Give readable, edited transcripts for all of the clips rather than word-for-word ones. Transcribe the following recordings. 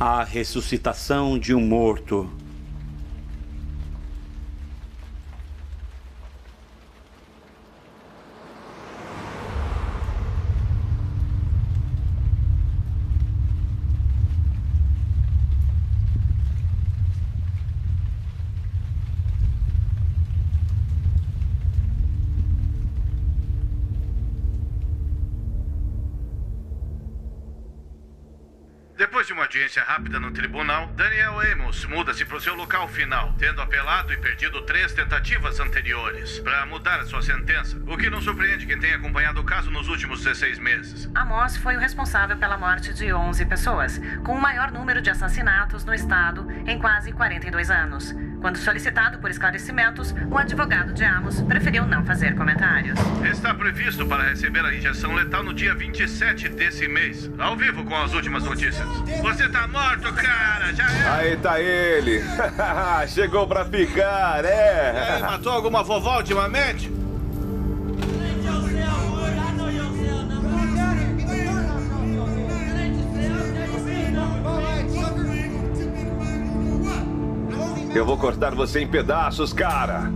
A ressuscitação de um morto. Depois de uma audiência rápida no tribunal, Daniel Amos muda-se para o seu local final, tendo apelado e perdido 3 tentativas anteriores para mudar a sua sentença, o que não surpreende quem tenha acompanhado o caso nos últimos 16 meses. Amos foi o responsável pela morte de 11 pessoas, com o maior número de assassinatos no estado em quase 42 anos. Quando solicitado por esclarecimentos, o advogado de Amos preferiu não fazer comentários. Está previsto para receber a injeção letal no dia 27 desse mês, ao vivo com as últimas notícias. Você tá morto, cara! Já é! Aí tá ele! Chegou pra ficar, é! E aí, matou alguma vovó ultimamente? Eu vou cortar você em pedaços, cara!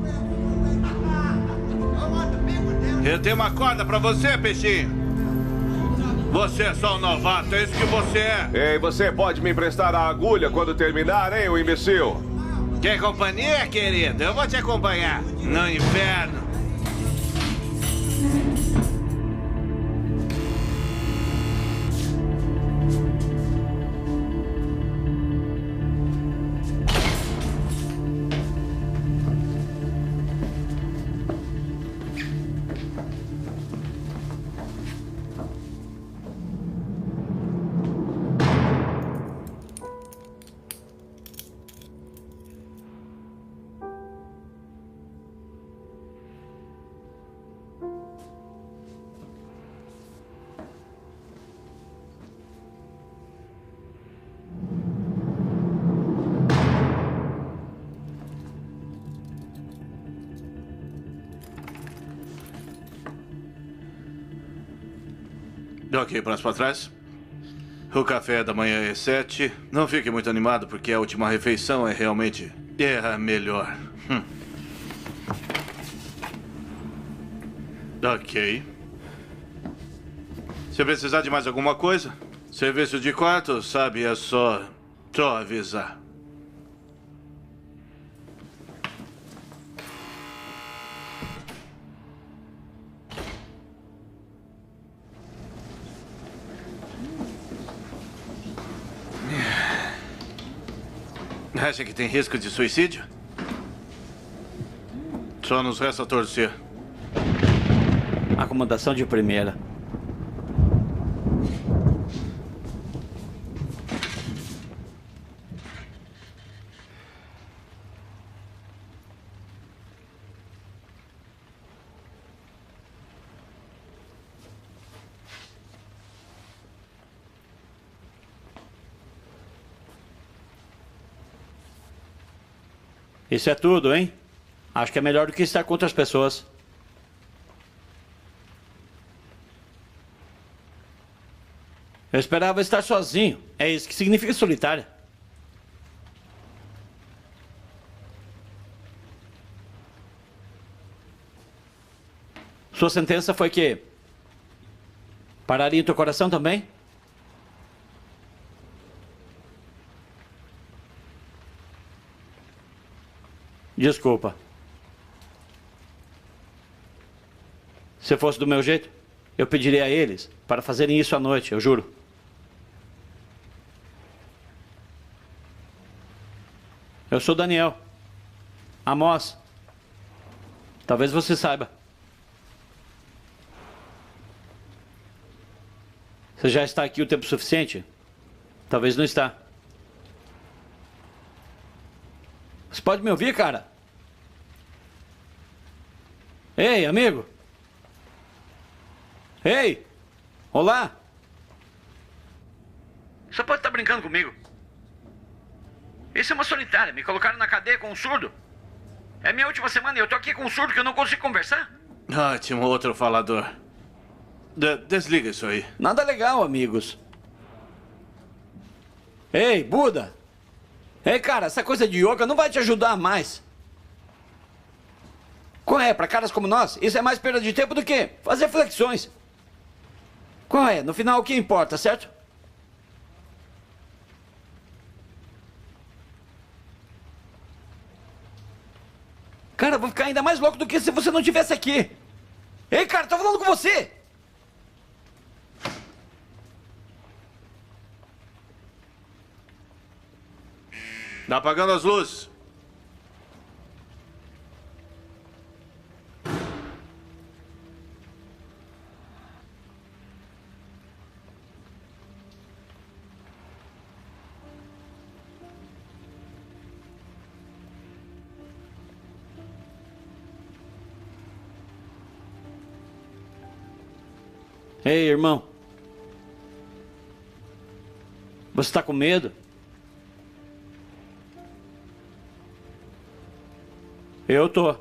Eu tenho uma corda pra você, peixinho! Você é só um novato, é isso que você é! Ei, você pode me emprestar a agulha quando terminar, hein, o imbecil? Quer companhia, querido? Eu vou te acompanhar no inferno! Ok, passo para trás. O café da manhã é 7. Não fique muito animado, porque a última refeição é realmente a melhor. Ok. Se precisar de mais alguma coisa, serviço de quarto, sabe, é só avisar. Acha que tem risco de suicídio? Só nos resta torcer. Acomodação de primeira. Isso é tudo, hein? Acho que é melhor do que estar com outras pessoas. Eu esperava estar sozinho. É isso que significa solitária. Sua sentença foi que... pararia em teu coração também? Desculpa. Se fosse do meu jeito, eu pediria a eles para fazerem isso à noite, eu juro. Eu sou Daniel. Amos. Talvez você saiba. Você já está aqui o tempo suficiente? Talvez não está. Você pode me ouvir, cara? Ei, amigo. Ei. Olá. Você pode estar brincando comigo. Isso é uma solitária. Me colocaram na cadeia com um surdo. É minha última semana e eu tô aqui com um surdo que eu não consigo conversar. Ótimo, outro falador. Desliga isso aí. Nada legal, amigos. Ei, Buda! Ei, cara, essa coisa de yoga não vai te ajudar mais. Qual é? Para caras como nós, isso é mais perda de tempo do que fazer flexões. Qual é? No final, o que importa, certo? Cara, eu vou ficar ainda mais louco do que se você não estivesse aqui. Ei, cara, tô falando com você! Tá apagando as luzes. Ei, irmão. Você tá com medo? Eu tô.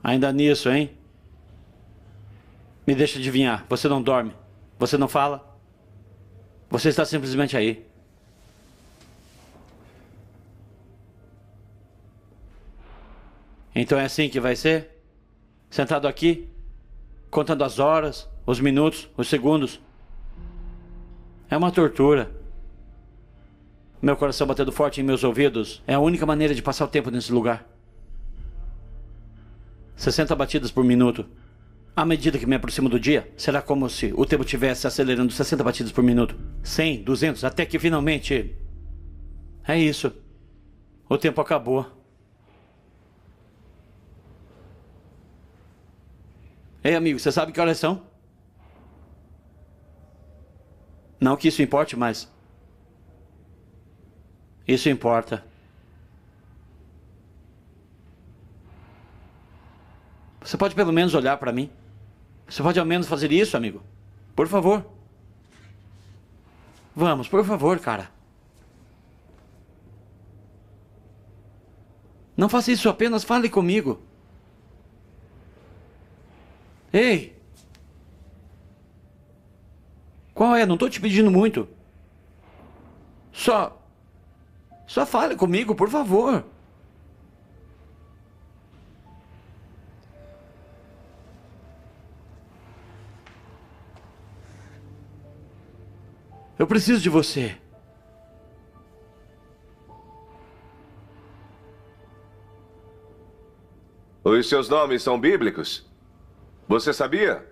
Ainda nisso, hein? Me deixa adivinhar. Você não dorme. Você não fala. Você está simplesmente aí. Então é assim que vai ser? Sentado aqui, contando as horas, os minutos, os segundos. É uma tortura. Meu coração batendo forte em meus ouvidos é a única maneira de passar o tempo nesse lugar. 60 batidas por minuto. À medida que me aproximo do dia, será como se o tempo estivesse acelerando 60 batidas por minuto. 100, 200, até que finalmente... É isso. O tempo acabou. Ei, amigo, você sabe que horas são? Não que isso importe, mas... Isso importa. Você pode pelo menos olhar para mim? Você pode ao menos fazer isso, amigo? Por favor. Vamos, por favor, cara. Não faça isso, apenas fale comigo. Ei! Qual é? Não estou te pedindo muito. Só fale comigo, por favor. Eu preciso de você. Os seus nomes são bíblicos? Você sabia?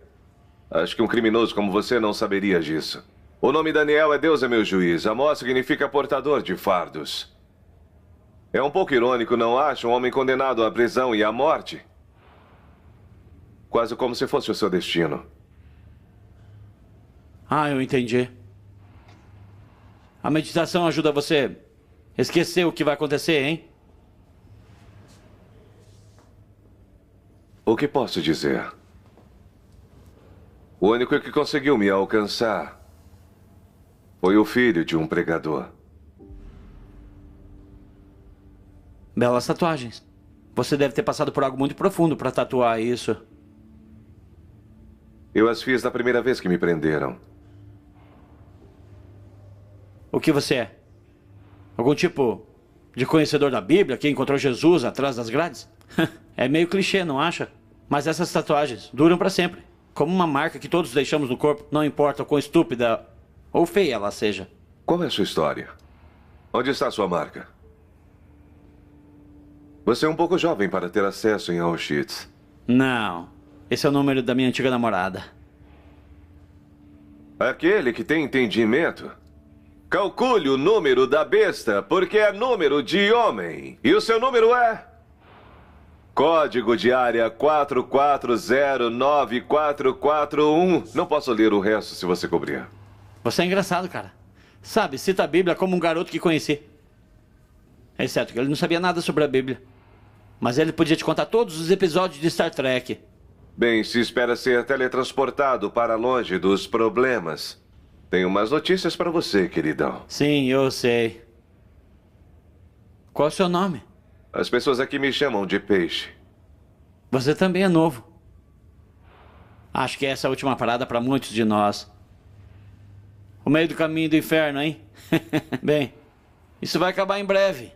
Acho que um criminoso como você não saberia disso. O nome Daniel é Deus é meu juiz. Amós significa portador de fardos. É um pouco irônico, não acha? Um homem condenado à prisão e à morte. Quase como se fosse o seu destino. Ah, eu entendi. A meditação ajuda você a esquecer o que vai acontecer, hein? O que posso dizer? O único que conseguiu me alcançar foi o filho de um pregador. Belas tatuagens. Você deve ter passado por algo muito profundo para tatuar isso. Eu as fiz na primeira vez que me prenderam. O que você é? Algum tipo de conhecedor da Bíblia que encontrou Jesus atrás das grades? É meio clichê, não acha? Mas essas tatuagens duram para sempre. Como uma marca que todos deixamos no corpo, não importa o quão estúpida ou feia ela seja. Qual é a sua história? Onde está a sua marca? Você é um pouco jovem para ter acesso em Auschwitz. Não. Esse é o número da minha antiga namorada. Aquele que tem entendimento. Calcule o número da besta, porque é número de homem. E o seu número é... Código de área 44094441. Não posso ler o resto se você cobrir. Você é engraçado, cara. Sabe, cita a Bíblia como um garoto que conheci. Exceto que ele não sabia nada sobre a Bíblia. Mas ele podia te contar todos os episódios de Star Trek. Bem, se espera ser teletransportado para longe dos problemas, tenho umas notícias para você, queridão. Sim, eu sei. Qual é o seu nome? As pessoas aqui me chamam de Peixe. Você também é novo. Acho que essa é a última parada para muitos de nós. O meio do caminho do inferno, hein? Bem, isso vai acabar em breve.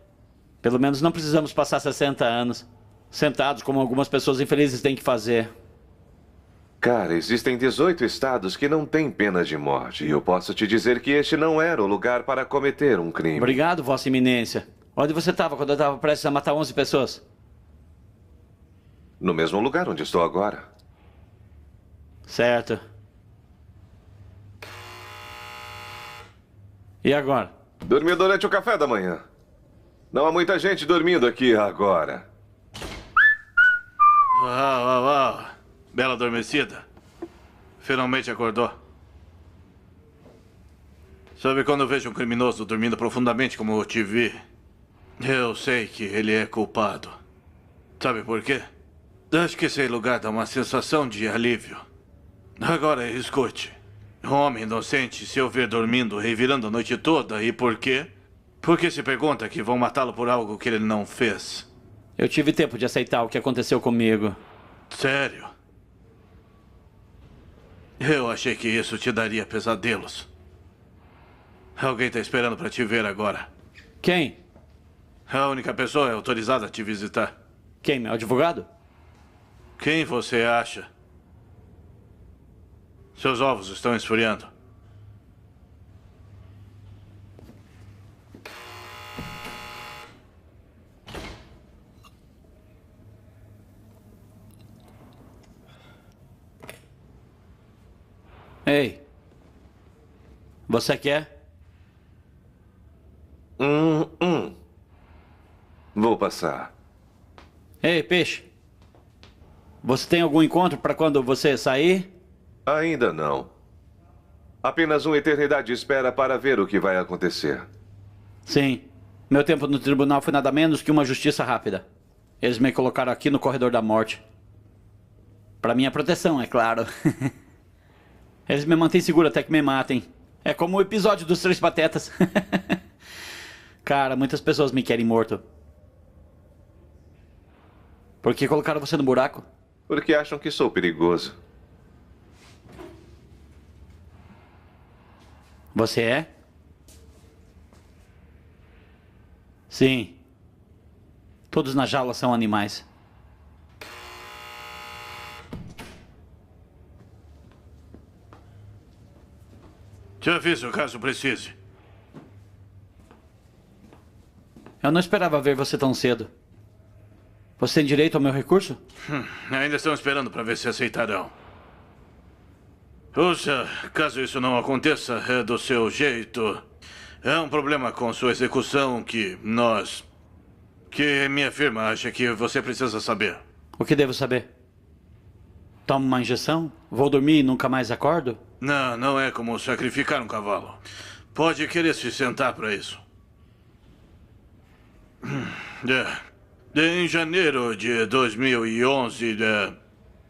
Pelo menos não precisamos passar 60 anos sentados como algumas pessoas infelizes têm que fazer. Cara, existem 18 estados que não têm pena de morte. E eu posso te dizer que este não era o lugar para cometer um crime. Obrigado, Vossa Eminência. Onde você estava quando eu estava prestes a matar 11 pessoas? No mesmo lugar onde estou agora. Certo. E agora? Dormi durante o café da manhã. Não há muita gente dormindo aqui agora. Uau, uau, uau. Bela adormecida. Finalmente acordou. Sabe quando eu vejo um criminoso dormindo profundamente como eu te vi? Eu sei que ele é culpado. Sabe por quê? Acho que esse lugar dá uma sensação de alívio. Agora, escute. Um homem inocente se ouvir dormindo, revirando a noite toda. E por quê? Porque se pergunta que vão matá-lo por algo que ele não fez. Eu tive tempo de aceitar o que aconteceu comigo. Sério? Eu achei que isso te daria pesadelos. Alguém está esperando para te ver agora. Quem? A única pessoa autorizada a te visitar. Quem, meu advogado? Quem você acha? Seus ovos estão esfriando. Ei. Você quer? Vou passar. Ei, Peixe. Você tem algum encontro para quando você sair? Ainda não. Apenas uma eternidade de espera para ver o que vai acontecer. Sim. Meu tempo no tribunal foi nada menos que uma justiça rápida. Eles me colocaram aqui no corredor da morte. Para minha proteção, é claro. Eles me mantêm seguro até que me matem. É como o episódio dos Três Patetas. Cara, muitas pessoas me querem morto. Por que colocaram você no buraco? Porque acham que sou perigoso. Você é? Sim. Todos na jaula são animais. Te aviso caso precise. Eu não esperava ver você tão cedo. Você tem direito ao meu recurso? Ainda estão esperando para ver se aceitarão. Ouça, caso isso não aconteça, é do seu jeito. É um problema com sua execução que minha firma acha que você precisa saber. O que devo saber? Tomo uma injeção? Vou dormir e nunca mais acordo? Não, não é como sacrificar um cavalo. Pode querer se sentar para isso. Em janeiro de 2011,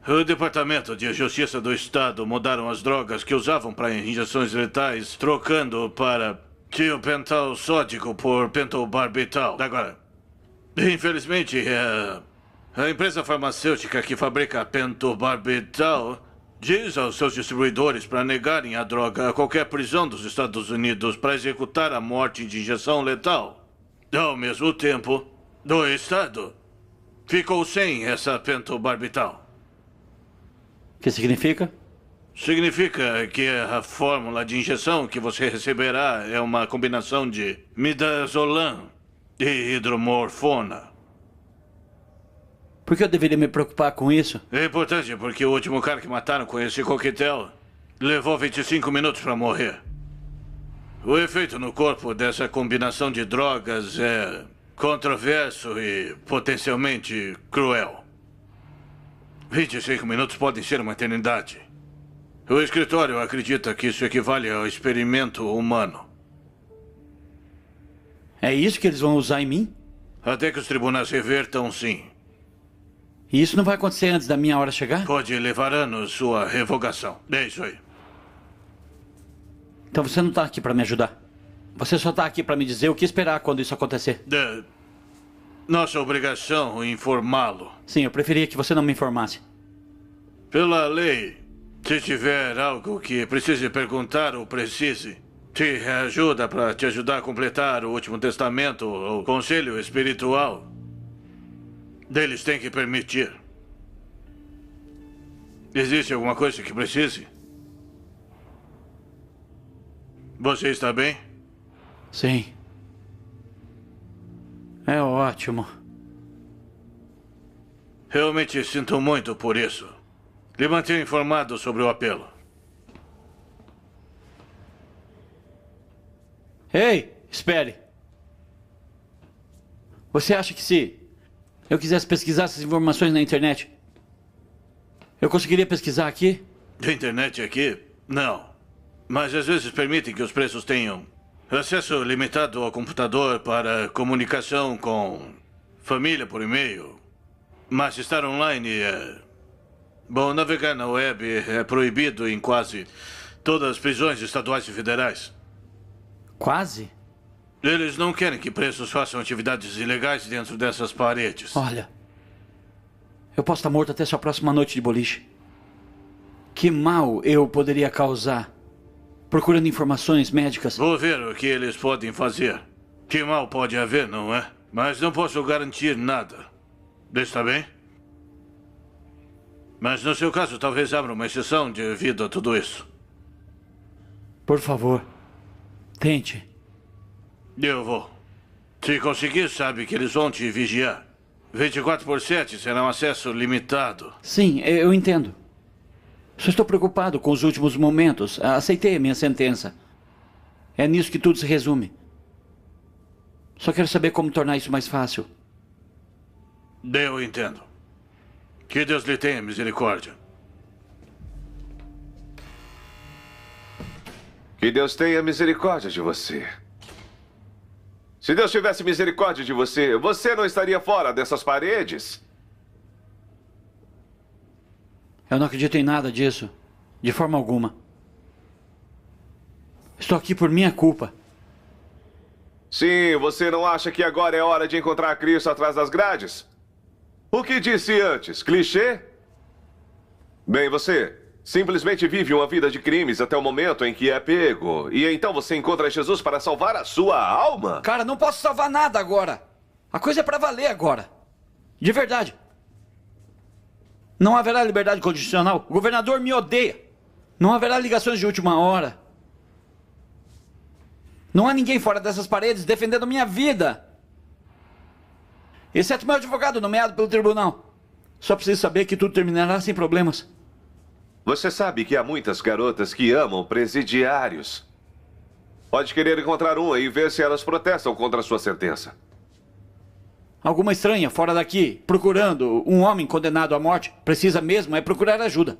o Departamento de Justiça do Estado mudaram as drogas que usavam para injeções letais, trocando para tiopental sódico por pentobarbital. Agora, infelizmente, a empresa farmacêutica que fabrica pentobarbital diz aos seus distribuidores para negarem a droga a qualquer prisão dos Estados Unidos para executar a morte de injeção letal. Ao mesmo tempo, o Estado ficou sem essa pentobarbital. O que significa? Significa que a fórmula de injeção que você receberá é uma combinação de midazolam e hidromorfona. Por que eu deveria me preocupar com isso? É importante porque o último cara que mataram com esse coquetel levou 25 minutos para morrer. O efeito no corpo dessa combinação de drogas é controverso e potencialmente cruel. 25 minutos podem ser uma eternidade. O escritório acredita que isso equivale ao experimento humano. É isso que eles vão usar em mim? Até que os tribunais revertam, sim. E isso não vai acontecer antes da minha hora chegar? Pode levar anos sua revogação. É isso aí. Então você não está aqui para me ajudar. Você só está aqui para me dizer o que esperar quando isso acontecer. Nossa obrigação é informá-lo. Sim, eu preferia que você não me informasse. Pela lei, se tiver algo que precise perguntar ou precise, te ajuda para te ajudar a completar o último testamento ou conselho espiritual, deles têm que permitir. Existe alguma coisa que precise? Você está bem? Sim. É ótimo. Realmente sinto muito por isso. Lhe mantenho informado sobre o apelo. Ei, espere. Você acha que se eu quisesse pesquisar essas informações na internet, eu conseguiria pesquisar aqui? Da internet aqui? Não. Mas às vezes permitem que os presos tenham acesso limitado ao computador para comunicação com família por e-mail. Mas estar online é... Bom, navegar na web é proibido em quase todas as prisões estaduais e federais. Quase? Eles não querem que presos façam atividades ilegais dentro dessas paredes. Olha, eu posso estar morto até sua próxima noite de boliche. Que mal eu poderia causar procurando informações médicas? Vou ver o que eles podem fazer. Que mal pode haver, não é? Mas não posso garantir nada. Está bem? Mas no seu caso, talvez abra uma exceção devido a tudo isso. Por favor, tente. Eu vou. Se conseguir, sabe que eles vão te vigiar. 24/7 será um acesso limitado. Sim, eu entendo. Só estou preocupado com os últimos momentos. Aceitei a minha sentença. É nisso que tudo se resume. Só quero saber como tornar isso mais fácil. Eu entendo. Que Deus lhe tenha misericórdia. Que Deus tenha misericórdia de você. Se Deus tivesse misericórdia de você, você não estaria fora dessas paredes? Eu não acredito em nada disso. De forma alguma. Estou aqui por minha culpa. Sim, você não acha que agora é hora de encontrar Cristo atrás das grades? O que disse antes? Clichê? Bem, você simplesmente vive uma vida de crimes até o momento em que é pego. E então você encontra Jesus para salvar a sua alma? Cara, não posso salvar nada agora. A coisa é pra valer agora. De verdade. Não haverá liberdade condicional. O governador me odeia. Não haverá ligações de última hora. Não há ninguém fora dessas paredes defendendo minha vida. Exceto meu advogado nomeado pelo tribunal. Só preciso saber que tudo terminará sem problemas. Você sabe que há muitas garotas que amam presidiários. Pode querer encontrar uma e ver se elas protestam contra a sua sentença. Alguma estranha fora daqui, procurando um homem condenado à morte, precisa mesmo é procurar ajuda.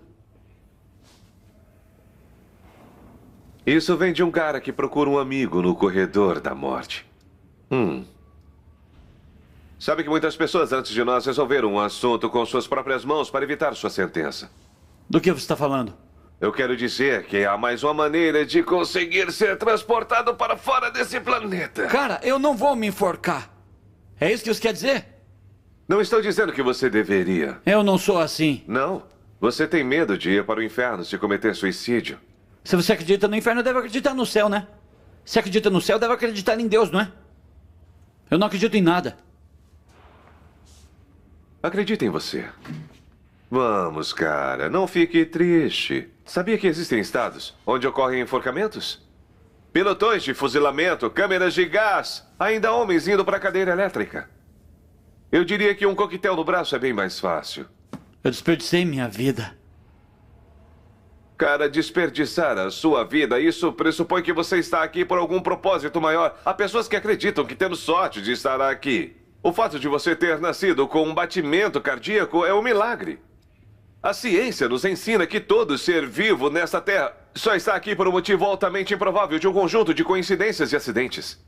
Isso vem de um cara que procura um amigo no corredor da morte. Sabe que muitas pessoas antes de nós resolveram um assunto com suas próprias mãos para evitar sua sentença. Do que você está falando? Eu quero dizer que há mais uma maneira de conseguir ser transportado para fora desse planeta. Cara, eu não vou me enforcar. É isso que você quer dizer? Não estou dizendo que você deveria. Eu não sou assim. Não. Você tem medo de ir para o inferno se cometer suicídio. Se você acredita no inferno, deve acreditar no céu, né? Se acredita no céu, deve acreditar em Deus, não é? Eu não acredito em nada. Acredita em você. Vamos, cara, não fique triste. Sabia que existem estados onde ocorrem enforcamentos? Pelotões de fuzilamento, câmeras de gás, ainda homens indo para a cadeira elétrica. Eu diria que um coquetel no braço é bem mais fácil. Eu desperdicei minha vida. Cara, desperdiçar a sua vida, isso pressupõe que você está aqui por algum propósito maior. Há pessoas que acreditam que temos sorte de estar aqui. O fato de você ter nascido com um batimento cardíaco é um milagre. A ciência nos ensina que todo ser vivo nesta Terra só está aqui por um motivo altamente improvável de um conjunto de coincidências e acidentes.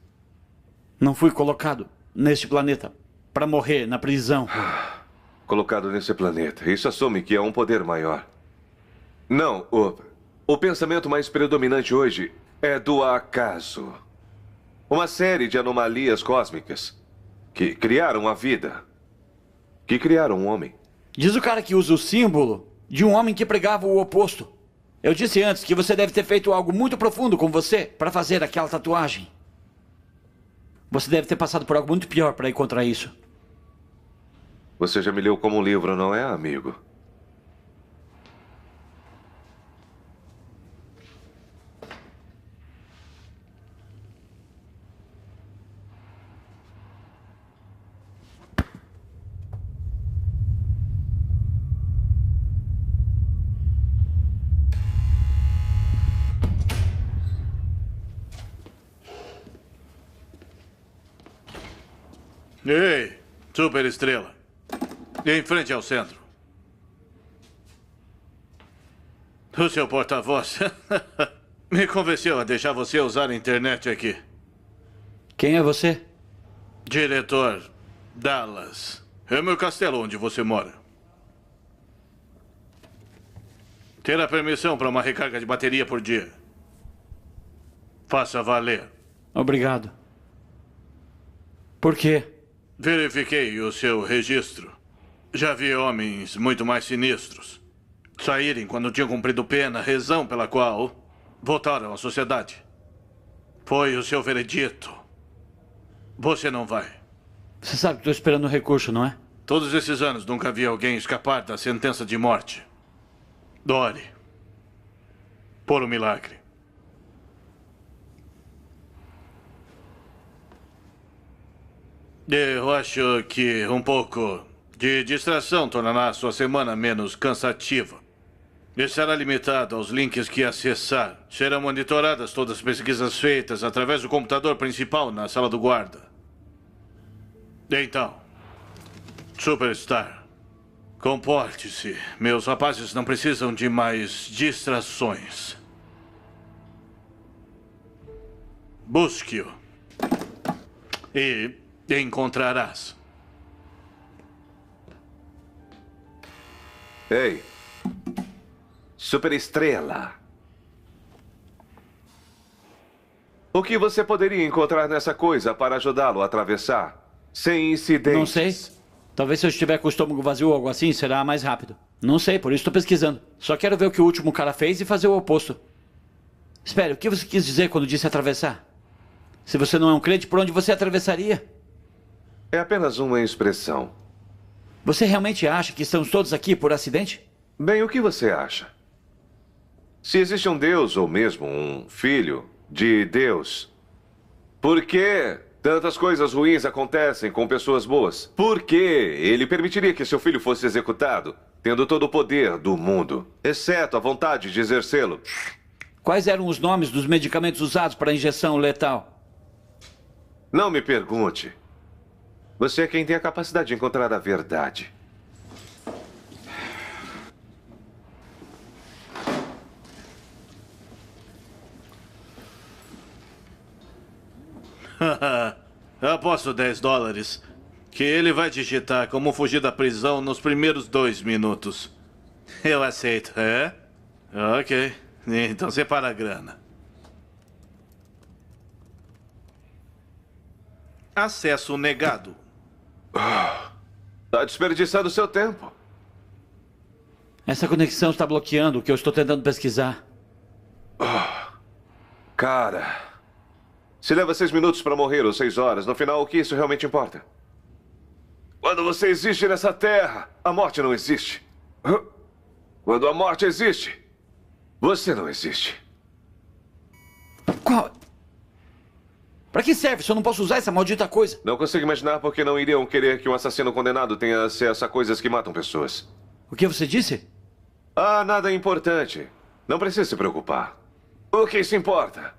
Não fui colocado neste planeta para morrer na prisão. colocado nesse planeta. Isso assume que é um poder maior. Não, o pensamento mais predominante hoje é do acaso. Uma série de anomalias cósmicas que criaram a vida, que criaram um homem. Diz o cara que usa o símbolo de um homem que pregava o oposto. Eu disse antes que você deve ter feito algo muito profundo com você para fazer aquela tatuagem. Você deve ter passado por algo muito pior para encontrar isso. Você já me leu como um livro, não é, amigo? Ei, superestrela. Em frente ao centro. O seu porta-voz me convenceu a deixar você usar a internet aqui. Quem é você? Diretor Dallas. É o meu castelo onde você mora. Terá permissão para uma recarga de bateria por dia. Faça valer. Obrigado. Por quê? Verifiquei o seu registro. Já vi homens muito mais sinistros saírem quando tinham cumprido pena, razão pela qual voltaram à sociedade. Foi o seu veredito. Você não vai. Você sabe que estou esperando o recurso, não é? Todos esses anos nunca vi alguém escapar da sentença de morte. Dory. Por um milagre. Eu acho que um pouco de distração tornará a sua semana menos cansativa. Estará limitado aos links que acessar. Serão monitoradas todas as pesquisas feitas através do computador principal na sala do guarda. Então, Superstar, comporte-se. Meus rapazes não precisam de mais distrações. Busque-o. E encontrarás. Ei, superestrela. O que você poderia encontrar nessa coisa para ajudá-lo a atravessar sem incidentes? Não sei. Talvez se eu estiver com o estômago vazio ou algo assim, será mais rápido. Não sei, por isso estou pesquisando. Só quero ver o que o último cara fez e fazer o oposto. Espere, o que você quis dizer quando disse atravessar? Se você não é um crente, por onde você atravessaria? É apenas uma expressão. Você realmente acha que estamos todos aqui por acidente? Bem, o que você acha? Se existe um Deus, ou mesmo um filho de Deus, por que tantas coisas ruins acontecem com pessoas boas? Por que ele permitiria que seu filho fosse executado, tendo todo o poder do mundo, exceto a vontade de exercê-lo? Quais eram os nomes dos medicamentos usados para injeção letal? Não me pergunte. Você é quem tem a capacidade de encontrar a verdade. Aposto $10 que ele vai digitar como fugir da prisão nos primeiros 2 minutos. Eu aceito, é? Ok, então separa a grana. Acesso negado. Tá desperdiçando seu tempo. Essa conexão está bloqueando o que eu estou tentando pesquisar. Cara, se leva 6 minutos para morrer ou 6 horas, no final o que isso realmente importa? Quando você existe nessa terra, a morte não existe. Quando a morte existe, você não existe. Qual? Pra que serve se eu não posso usar essa maldita coisa? Não consigo imaginar porque não iriam querer que um assassino condenado tenha acesso a coisas que matam pessoas. O que você disse? Ah, nada importante. Não precisa se preocupar. O que se importa?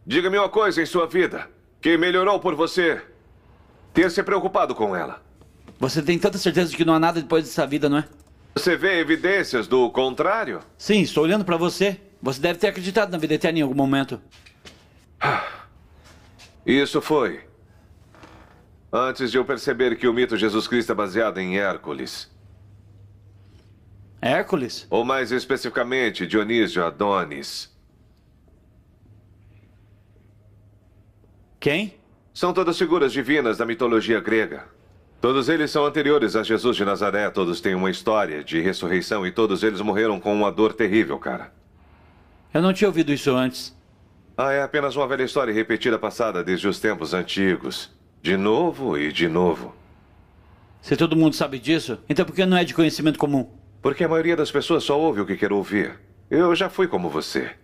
Diga-me uma coisa em sua vida que melhorou por você ter se preocupado com ela. Você tem tanta certeza de que não há nada depois dessa vida, não é? Você vê evidências do contrário? Sim, estou olhando pra você. Você deve ter acreditado na vida eterna em algum momento. Isso foi Antes de eu perceber que o mito Jesus Cristo é baseado em Hércules. Hércules? Ou mais especificamente, Dionísio Adonis. Quem? São todas figuras divinas da mitologia grega. Todos eles são anteriores a Jesus de Nazaré, todos têm uma história de ressurreição e todos eles morreram com uma dor terrível, cara. Eu não tinha ouvido isso antes. Ah, é apenas uma velha história repetida passada desde os tempos antigos. De novo e de novo. Se todo mundo sabe disso, então por que não é de conhecimento comum? Porque a maioria das pessoas só ouve o que quer ouvir. Eu já fui como você,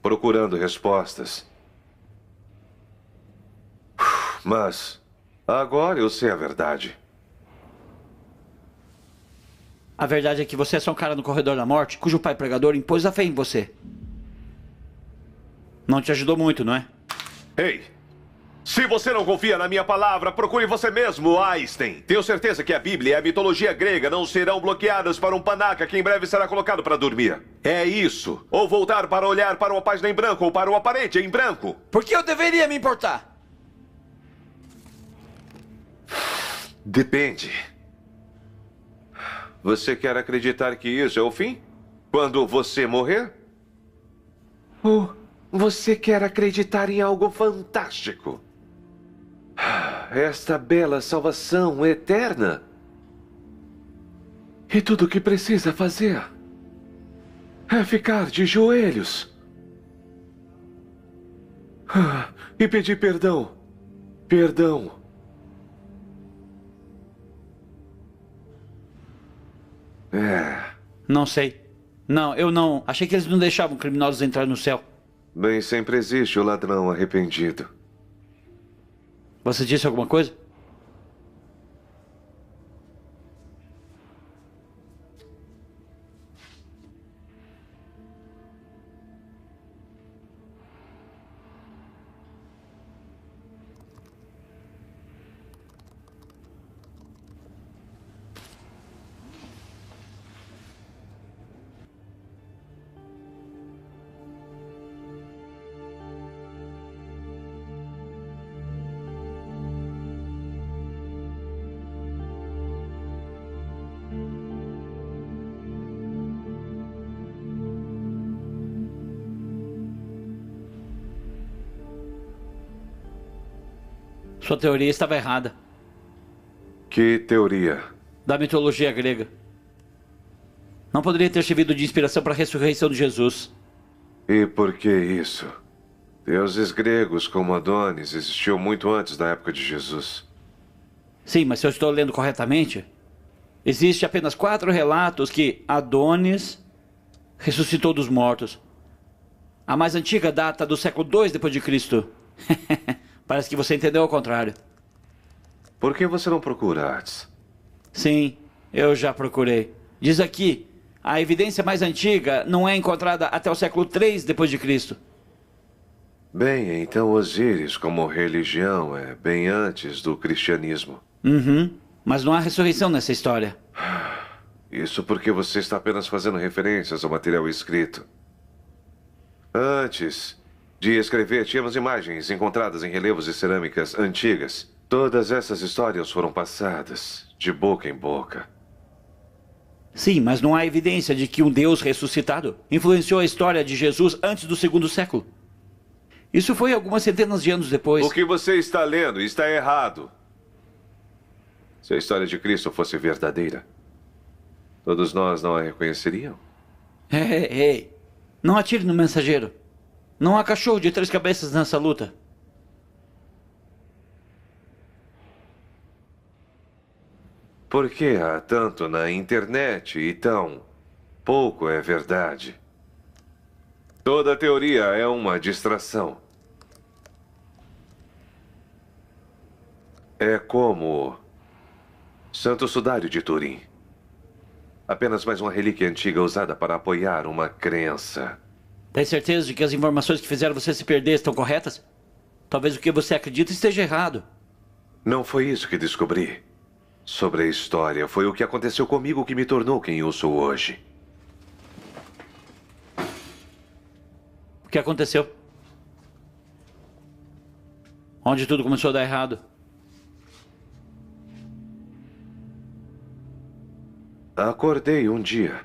procurando respostas. Mas agora eu sei a verdade. A verdade é que você é só um cara no corredor da morte, cujo pai pregador impôs a fé em você. Não te ajudou muito, não é? Ei! Se você não confia na minha palavra, procure você mesmo, Einstein. Tenho certeza que a Bíblia e a mitologia grega não serão bloqueadas para um panaca que em breve será colocado para dormir. É isso. Ou voltar para olhar para uma página em branco ou para uma parede em branco. Por que eu deveria me importar? Depende. Você quer acreditar que isso é o fim? Quando você morrer? Ou você quer acreditar em algo fantástico? Esta bela salvação eterna? E tudo o que precisa fazer é ficar de joelhos e pedir perdão. Perdão. Não sei. Não, eu não. Achei que eles não deixavam criminosos entrar no céu. Bem, sempre existe o ladrão arrependido. Você disse alguma coisa? Sua teoria estava errada. Que teoria? Da mitologia grega. Não poderia ter servido de inspiração para a ressurreição de Jesus. E por que isso? Deuses gregos como Adonis existiam muito antes da época de Jesus. Sim, mas se eu estou lendo corretamente, existe apenas 4 relatos que Adonis ressuscitou dos mortos. A mais antiga data do século II depois de Cristo. Parece que você entendeu ao contrário. Por que você não procura antes? Sim, eu já procurei. Diz aqui, a evidência mais antiga não é encontrada até o século III depois de Cristo. Bem, então Osíris como religião é bem antes do cristianismo. Mas não há ressurreição nessa história. Isso porque você está apenas fazendo referências ao material escrito. Antes de escrever, tínhamos imagens encontradas em relevos e cerâmicas antigas. Todas essas histórias foram passadas de boca em boca. Sim, mas não há evidência de que um Deus ressuscitado influenciou a história de Jesus antes do 2º século. Isso foi algumas centenas de anos depois. O que você está lendo está errado. Se a história de Cristo fosse verdadeira, todos nós não a reconheceriam. Ei, não atire no mensageiro. Não há cachorro de 3 cabeças nessa luta. Por que há tanto na internet e tão pouco é verdade? Toda teoria é uma distração. É como Santo Sudário de Turim. Apenas mais uma relíquia antiga usada para apoiar uma crença. Tem certeza de que as informações que fizeram você se perder estão corretas? Talvez o que você acredita esteja errado. Não foi isso que descobri. Sobre a história, foi o que aconteceu comigo que me tornou quem eu sou hoje. O que aconteceu? Onde tudo começou a dar errado? Acordei um dia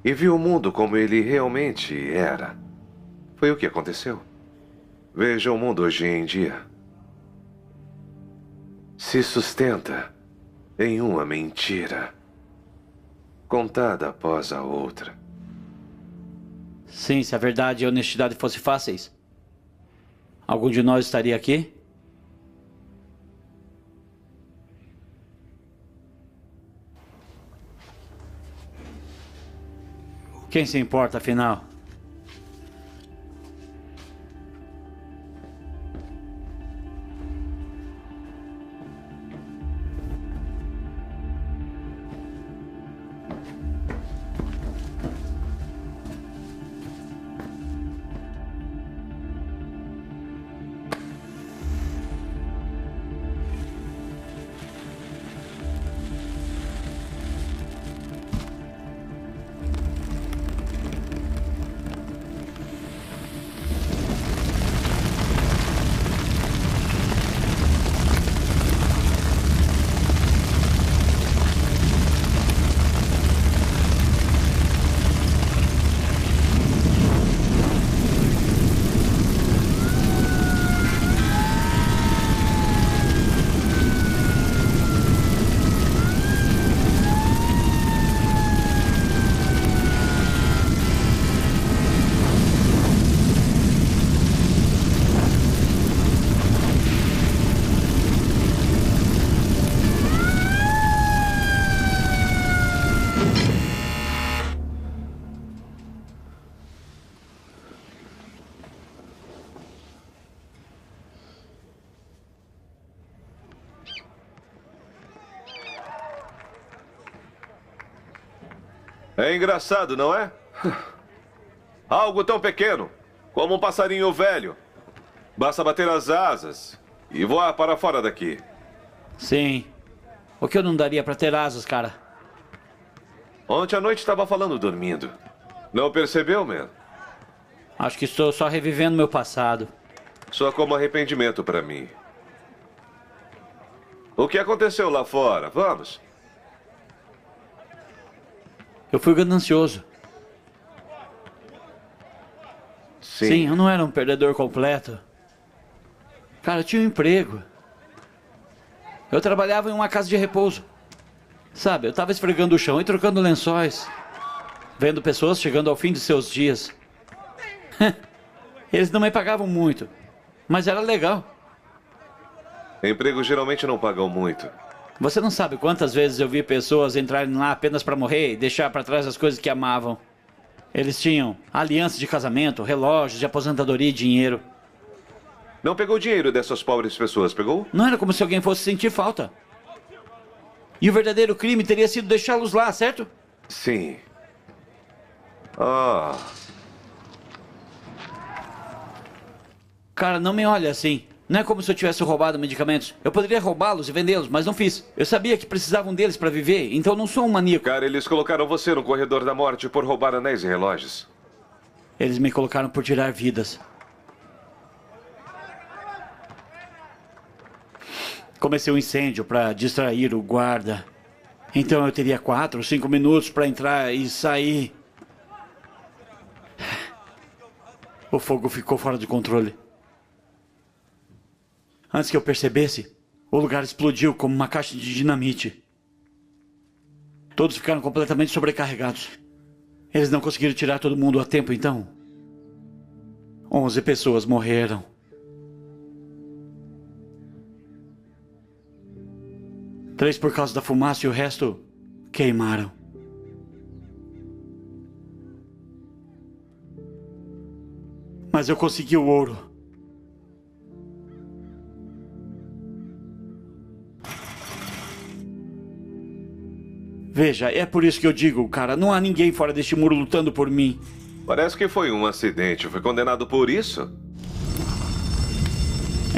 e vi o mundo como ele realmente era. Foi o que aconteceu. Veja o mundo hoje em dia. Se sustenta em uma mentira, contada após a outra. Sim, se a verdade e a honestidade fossem fáceis, algum de nós estaria aqui? Quem se importa, afinal? É engraçado, não é? Algo tão pequeno, como um passarinho velho. Basta bater as asas e voar para fora daqui. Sim. O que eu não daria pra ter asas, cara? Ontem à noite estava falando dormindo. Não percebeu, man? Acho que estou só revivendo meu passado. Só como arrependimento para mim. O que aconteceu lá fora? Vamos. Eu fui ganancioso. Sim, eu não era um perdedor completo. Cara, eu tinha um emprego. Eu trabalhava em uma casa de repouso. Sabe, eu estava esfregando o chão e trocando lençóis. Vendo pessoas chegando ao fim de seus dias. Eles não me pagavam muito, mas era legal. Empregos geralmente não pagam muito. Você não sabe quantas vezes eu vi pessoas entrarem lá apenas para morrer e deixar para trás as coisas que amavam. Eles tinham alianças de casamento, relógios de aposentadoria e dinheiro. Não pegou dinheiro dessas pobres pessoas, pegou? Não era como se alguém fosse sentir falta. E o verdadeiro crime teria sido deixá-los lá, certo? Sim. Ah. Cara, não me olha assim. Não é como se eu tivesse roubado medicamentos. Eu poderia roubá-los e vendê-los, mas não fiz. Eu sabia que precisavam deles para viver, então não sou um maníaco. Cara, eles colocaram você no corredor da morte por roubar anéis e relógios. Eles me colocaram por tirar vidas. Comecei um incêndio para distrair o guarda. Então eu teria 4 ou 5 minutos para entrar e sair. O fogo ficou fora de controle. Antes que eu percebesse, o lugar explodiu como uma caixa de dinamite. Todos ficaram completamente sobrecarregados. Eles não conseguiram tirar todo mundo a tempo, então. 11 pessoas morreram. Três por causa da fumaça e o resto queimaram. Mas eu consegui o ouro. Veja, é por isso que eu digo, cara, não há ninguém fora deste muro lutando por mim. Parece que foi um acidente. Foi condenado por isso?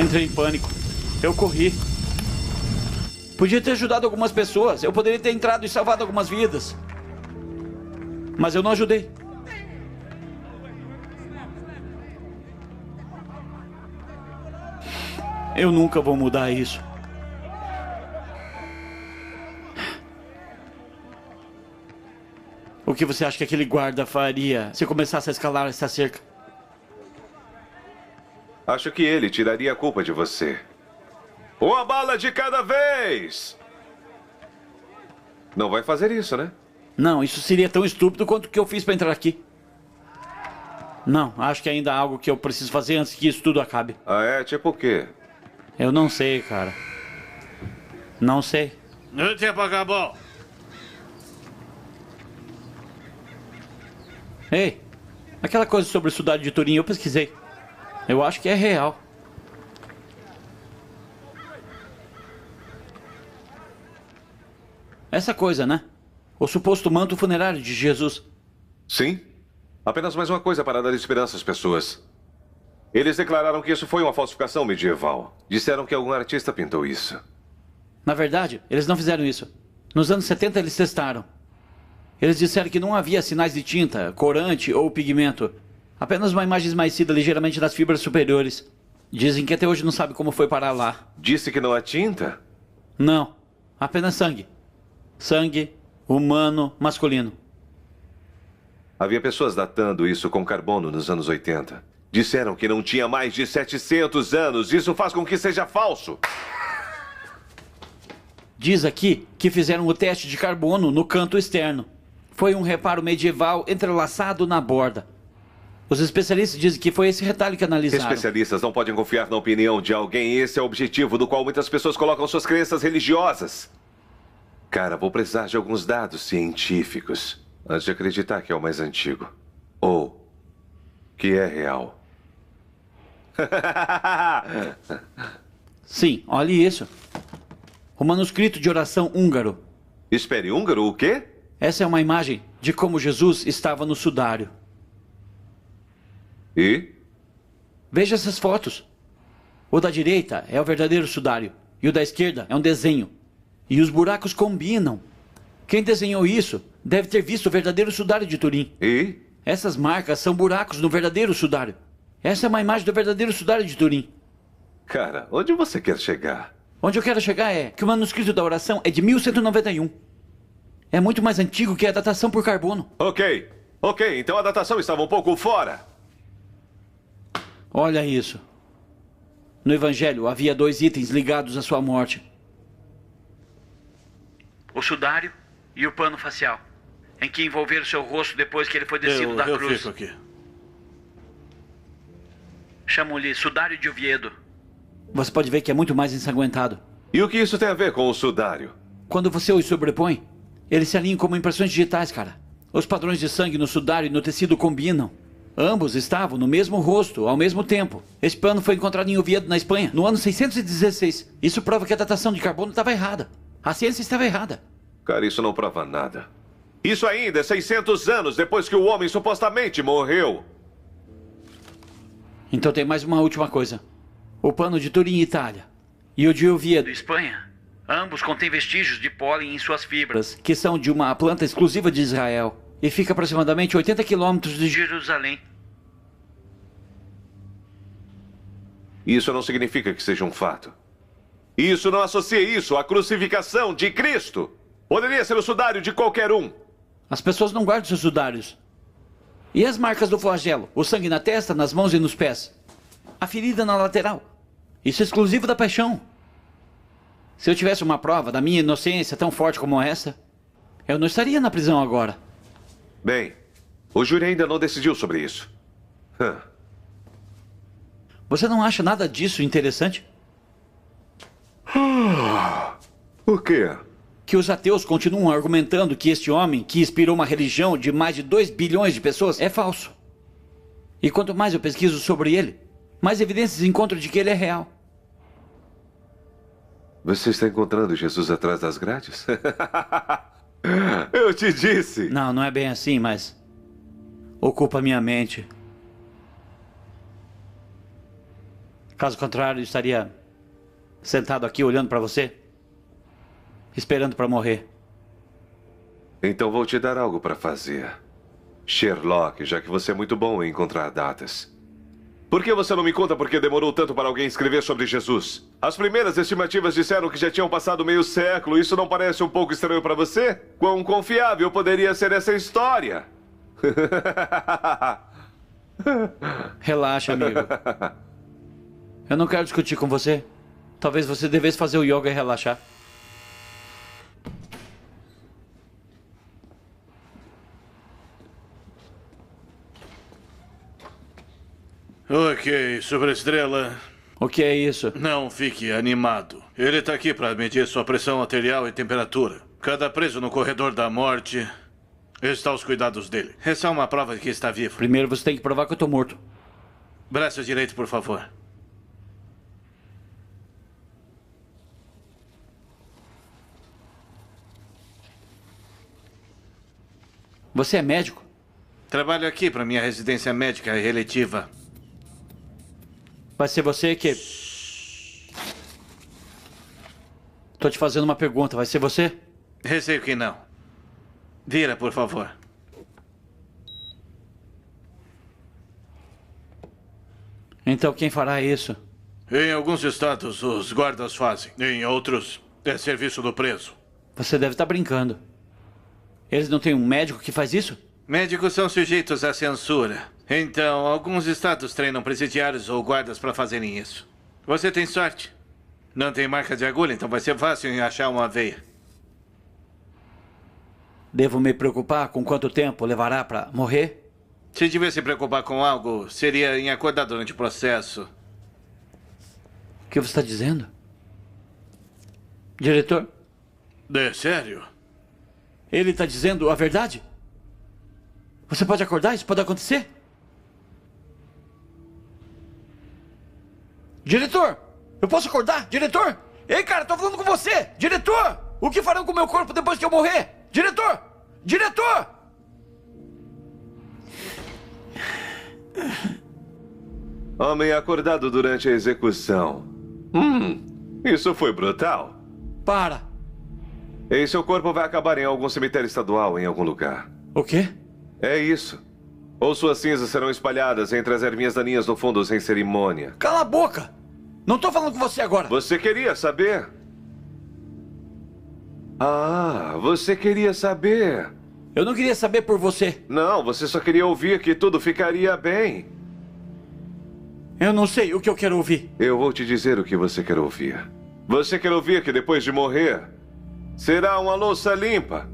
Entrei em pânico. Eu corri. Podia ter ajudado algumas pessoas. Eu poderia ter entrado e salvado algumas vidas. Mas eu não ajudei. Eu nunca vou mudar isso. que você acha que aquele guarda faria se começasse a escalar essa cerca? Acho que ele tiraria a culpa de você. Uma bala de cada vez! Não vai fazer isso, né? Não, isso seria tão estúpido quanto o que eu fiz para entrar aqui. Não, acho que ainda há algo que eu preciso fazer antes que isso tudo acabe. Ah, é? Tipo o quê? Eu não sei, cara. Não sei. O tempo acabou. Ei, aquela coisa sobre o Sudário de Turim eu pesquisei. Eu acho que é real. Essa coisa, né? O suposto manto funerário de Jesus. Sim. Apenas mais uma coisa para dar esperança às pessoas. Eles declararam que isso foi uma falsificação medieval. Disseram que algum artista pintou isso. Na verdade, eles não fizeram isso. Nos anos 70 eles testaram. Eles disseram que não havia sinais de tinta, corante ou pigmento. Apenas uma imagem esmaecida ligeiramente nas fibras superiores. Dizem que até hoje não sabe como foi parar lá. Disse que não há tinta? Não, apenas sangue. Sangue humano masculino. Havia pessoas datando isso com carbono nos anos 80. Disseram que não tinha mais de 700 anos. Isso faz com que seja falso. Diz aqui que fizeram o teste de carbono no canto externo. Foi um reparo medieval entrelaçado na borda. Os especialistas dizem que foi esse retalho que analisaram. Especialistas não podem confiar na opinião de alguém. Esse é o objetivo do qual muitas pessoas colocam suas crenças religiosas. Cara, vou precisar de alguns dados científicos antes de acreditar que é o mais antigo. Ou que é real. Sim, olhe isso. O manuscrito de oração húngaro. Espere, húngaro o quê? Essa é uma imagem de como Jesus estava no sudário. E? Veja essas fotos. O da direita é o verdadeiro sudário. E o da esquerda é um desenho. E os buracos combinam. Quem desenhou isso deve ter visto o verdadeiro sudário de Turim. E? Essas marcas são buracos no verdadeiro sudário. Essa é uma imagem do verdadeiro sudário de Turim. Cara, onde você quer chegar? Onde eu quero chegar é que o manuscrito da oração é de 1191. É muito mais antigo que a datação por carbono. Ok, então a datação estava um pouco fora. Olha isso. No Evangelho havia 2 itens ligados à sua morte. O sudário e o pano facial, em que envolveram seu rosto depois que ele foi descido da cruz. Eu fico aqui. Chamam-lhe sudário de Oviedo. Você pode ver que é muito mais ensanguentado. E o que isso tem a ver com o sudário? Quando você os sobrepõe, eles se alinham como impressões digitais, cara. Os padrões de sangue no sudário e no tecido combinam. Ambos estavam no mesmo rosto, ao mesmo tempo. Esse pano foi encontrado em Oviedo, na Espanha, no ano 616. Isso prova que a datação de carbono estava errada. A ciência estava errada. Cara, isso não prova nada. Isso ainda é 600 anos depois que o homem supostamente morreu. Então tem mais uma última coisa. O pano de Turim, Itália, e o de Oviedo, Espanha, ambos contêm vestígios de pólen em suas fibras, que são de uma planta exclusiva de Israel, e fica aproximadamente 80 quilômetros de Jerusalém. Isso não significa que seja um fato. Isso não associa isso à crucificação de Cristo. Poderia ser o sudário de qualquer um. As pessoas não guardam seus sudários. E as marcas do flagelo? O sangue na testa, nas mãos e nos pés? A ferida na lateral? Isso é exclusivo da paixão. Se eu tivesse uma prova da minha inocência tão forte como essa, eu não estaria na prisão agora. Bem, o júri ainda não decidiu sobre isso. Você não acha nada disso interessante? O quê? Que os ateus continuam argumentando que este homem, que inspirou uma religião de mais de 2 bilhões de pessoas, é falso. E quanto mais eu pesquiso sobre ele, mais evidências encontro de que ele é real. Você está encontrando Jesus atrás das grades? Eu te disse! Não, não é bem assim, mas ocupa minha mente. Caso contrário, eu estaria sentado aqui olhando para você, esperando para morrer. Então vou te dar algo para fazer. Sherlock, já que você é muito bom em encontrar datas. Por que você não me conta por que demorou tanto para alguém escrever sobre Jesus? As primeiras estimativas disseram que já tinham passado meio século. Isso não parece um pouco estranho para você? Quão confiável poderia ser essa história? Relaxa, amigo. Eu não quero discutir com você. Talvez você devesse fazer o yoga e relaxar. Ok, Superestrela. O que é isso? Não fique animado. Ele está aqui para medir sua pressão arterial e temperatura. Cada preso no corredor da morte está aos cuidados dele. É só uma prova de que está vivo. Primeiro você tem que provar que eu tô morto. Braço direito, por favor. Você é médico? Trabalho aqui para minha residência médica eletiva. Vai ser você que... Tô te fazendo uma pergunta. Vai ser você? Receio que não. Vira, por favor. Então quem fará isso? Em alguns estados, os guardas fazem. Em outros, é serviço do preso. Você deve estar brincando. Eles não têm um médico que faz isso? Médicos são sujeitos à censura. Então, alguns estados treinam presidiários ou guardas para fazerem isso. Você tem sorte. Não tem marca de agulha, então vai ser fácil em achar uma veia. Devo me preocupar com quanto tempo levará para morrer? Se tiver se preocupar com algo, seria em acordar durante o processo. O que você está dizendo? Diretor? É sério? Ele está dizendo a verdade? Você pode acordar? Isso pode acontecer? Diretor! Eu posso acordar? Diretor! Ei, cara, tô falando com você! Diretor! O que farão com o meu corpo depois que eu morrer? Diretor! Diretor! Homem acordado durante a execução. Isso foi brutal. Para! E seu corpo vai acabar em algum cemitério estadual, em algum lugar. O quê? É isso. Ou suas cinzas serão espalhadas entre as ervinhas daninhas no fundo sem cerimônia. Cala a boca! Não tô falando com você agora! Você queria saber? Ah, você queria saber. Eu não queria saber por você. Não, você só queria ouvir que tudo ficaria bem. Eu não sei o que eu quero ouvir. Eu vou te dizer o que você quer ouvir. Você quer ouvir que depois de morrer, será uma louça limpa.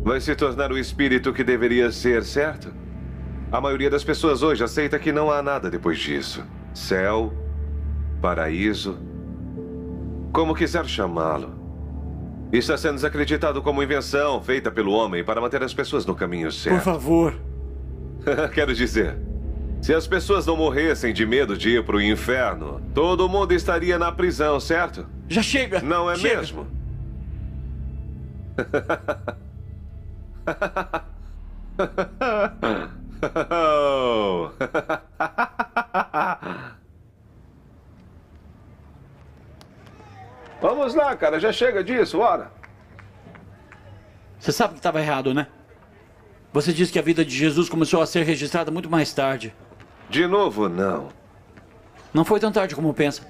Vai se tornar o espírito que deveria ser, certo? A maioria das pessoas hoje aceita que não há nada depois disso. Céu, paraíso, como quiser chamá-lo. Está sendo desacreditado como invenção feita pelo homem para manter as pessoas no caminho certo. Por favor. Quero dizer, se as pessoas não morressem de medo de ir para o inferno, todo mundo estaria na prisão, certo? Já chega! Não é chega. mesmo? Vamos lá, cara, já chega disso, ora. Você sabe que estava errado, né? Você disse que a vida de Jesus começou a ser registrada muito mais tarde. De novo, não. Não foi tão tarde como pensa.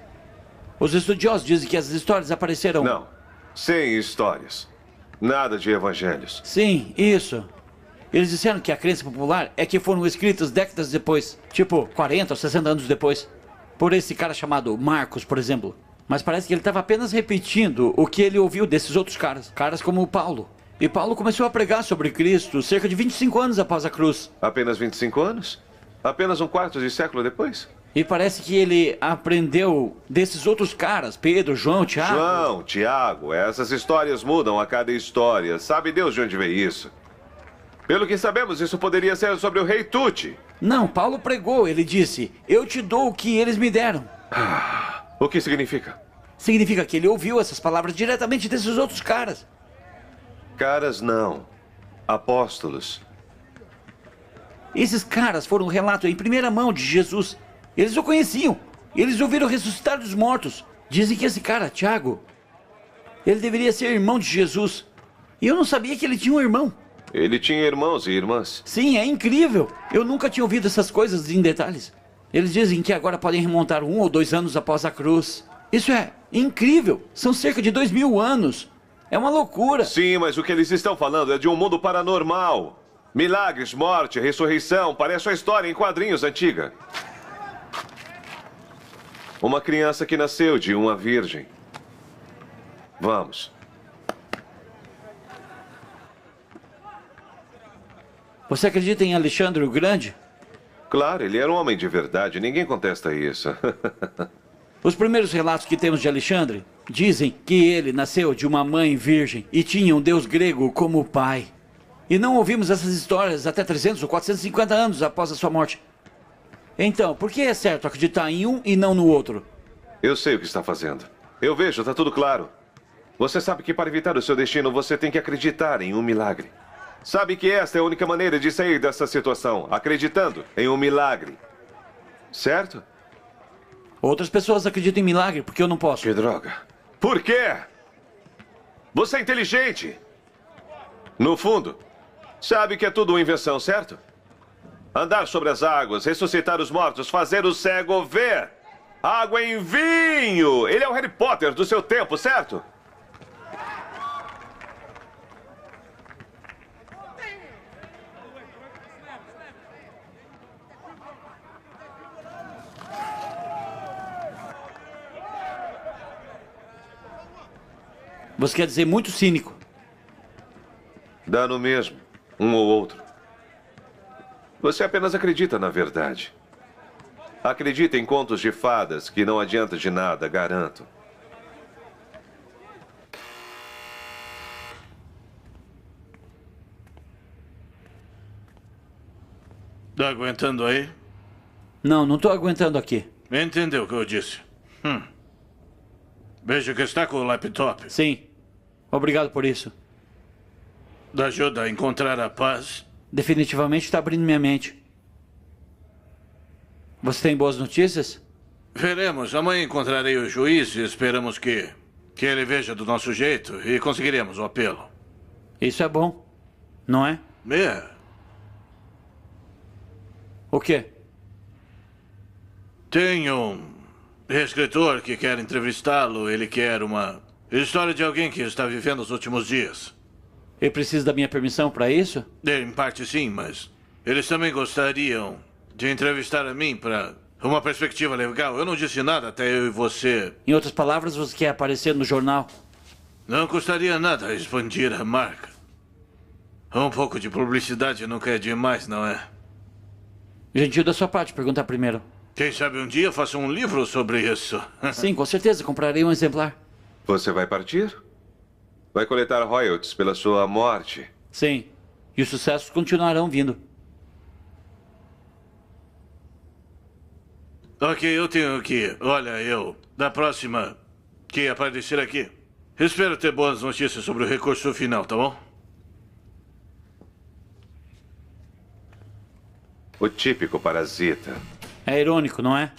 Os estudiosos dizem que as histórias apareceram... Não, sem histórias. Nada de evangelhos. Sim, isso. Eles disseram que a crença popular é que foram escritas décadas depois. Tipo, 40 ou 60 anos depois. Por esse cara chamado Marcos, por exemplo. Mas parece que ele estava apenas repetindo o que ele ouviu desses outros caras. Caras como o Paulo. E Paulo começou a pregar sobre Cristo cerca de 25 anos após a cruz. Apenas 25 anos? Apenas um quarto de século depois? E parece que ele aprendeu desses outros caras. Pedro, João, Tiago. João, Tiago, essas histórias mudam a cada história. Sabe Deus de onde veio isso? Pelo que sabemos, isso poderia ser sobre o rei Tuti. Não, Paulo pregou. Ele disse, eu te dou o que eles me deram. O que significa? Significa que ele ouviu essas palavras diretamente desses outros caras. Caras não. Apóstolos. Esses caras foram um relato em primeira mão de Jesus. Eles o conheciam. Eles o viram ressuscitar dos mortos. Dizem que esse cara, Tiago, ele deveria ser irmão de Jesus. E eu não sabia que ele tinha um irmão. Ele tinha irmãos e irmãs. Sim, é incrível. Eu nunca tinha ouvido essas coisas em detalhes. Eles dizem que agora podem remontar 1 ou 2 anos após a cruz. Isso é incrível. São cerca de 2000 anos. É uma loucura. Sim, mas o que eles estão falando é de um mundo paranormal. Milagres, morte, ressurreição. Parece uma história em quadrinhos antiga. Uma criança que nasceu de uma virgem. Vamos. Você acredita em Alexandre o Grande? Claro, ele era um homem de verdade. Ninguém contesta isso. Os primeiros relatos que temos de Alexandre dizem que ele nasceu de uma mãe virgem e tinha um deus grego como pai. E não ouvimos essas histórias até 300 ou 450 anos após a sua morte. Então, por que é certo acreditar em um e não no outro? Eu sei o que está fazendo. Eu vejo, está tudo claro. Você sabe que para evitar o seu destino, você tem que acreditar em um milagre. Sabe que esta é a única maneira de sair dessa situação, acreditando em um milagre. Certo? Outras pessoas acreditam em milagre, porque eu não posso. Que droga. Por quê? Você é inteligente. No fundo, sabe que é tudo uma invenção, certo? Andar sobre as águas, ressuscitar os mortos, fazer o cego ver. Água em vinho! Ele é o Harry Potter do seu tempo, certo? Você quer dizer muito cínico. Dá no mesmo, um ou outro. Você apenas acredita na verdade. Acredita em contos de fadas que não adianta de nada, garanto. Tá aguentando aí? Não estou aguentando aqui. Entendeu o que eu disse? Vejo que está com o laptop. Sim. Obrigado por isso. Ajuda a encontrar a paz. Definitivamente está abrindo minha mente. Você tem boas notícias? Veremos. Amanhã encontrarei o juiz e esperamos que ele veja do nosso jeito e conseguiremos o apelo. Isso é bom, não é? É. O quê? Tem um escritor que quer entrevistá-lo. Ele quer uma história de alguém que está vivendo os últimos dias. Ele precisa da minha permissão para isso? Em parte sim, mas eles também gostariam de entrevistar a mim para uma perspectiva legal. Eu não disse nada até eu e você. Em outras palavras, você quer aparecer no jornal? Não custaria nada expandir a marca. Um pouco de publicidade nunca é demais, não é? Gentil da sua parte perguntar primeiro. Quem sabe um dia faça um livro sobre isso. Sim, com certeza. Comprarei um exemplar. Você vai partir? Vai coletar royalties pela sua morte? Sim. E os sucessos continuarão vindo. Ok, eu tenho que ir. Olha, da próxima que aparecer aqui, espero ter boas notícias sobre o recurso final, tá bom? O típico parasita. É irônico, não é?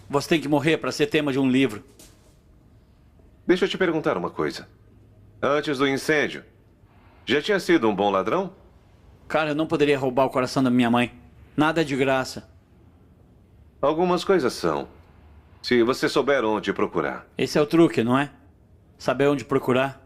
Você tem que morrer para ser tema de um livro. Deixa eu te perguntar uma coisa. Antes do incêndio, já tinha sido um bom ladrão? Cara, eu não poderia roubar o coração da minha mãe. Nada é de graça. Algumas coisas são. Se você souber onde procurar. Esse é o truque, não é? Saber onde procurar.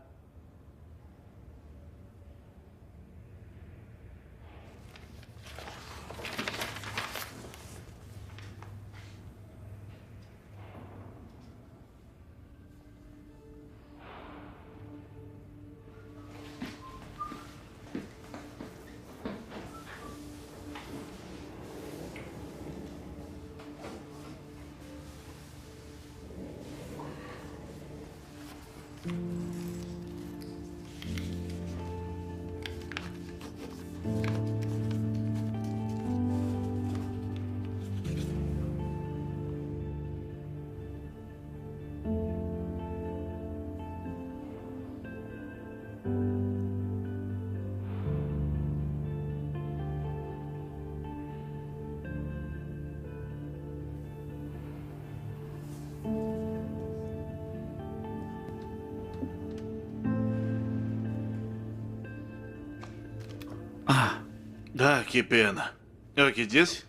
Ah, que pena. É o que disse?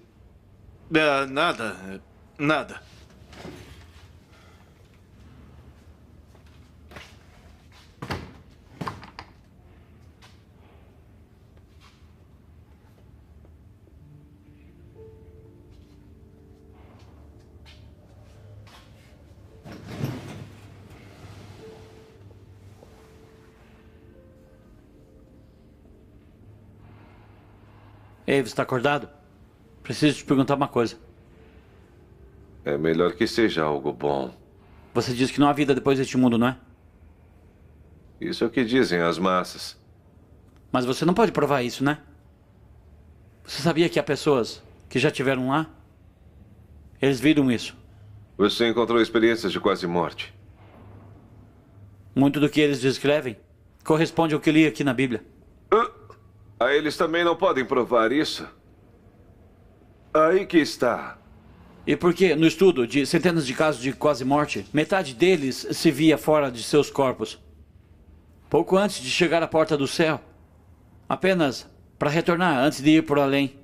Nada. Nada. Ei, você está acordado? Preciso te perguntar uma coisa. É melhor que seja algo bom. Você diz que não há vida depois deste mundo, não é? Isso é o que dizem as massas. Mas você não pode provar isso, né? Você sabia que há pessoas que já tiveram lá? Eles viram isso. Você encontrou experiências de quase morte. Muito do que eles descrevem corresponde ao que li aqui na Bíblia. Eles também não podem provar isso. Aí que está. E porque, no estudo de centenas de casos de quase morte, metade deles se via fora de seus corpos. Pouco antes de chegar à porta do céu. Apenas para retornar antes de ir por além.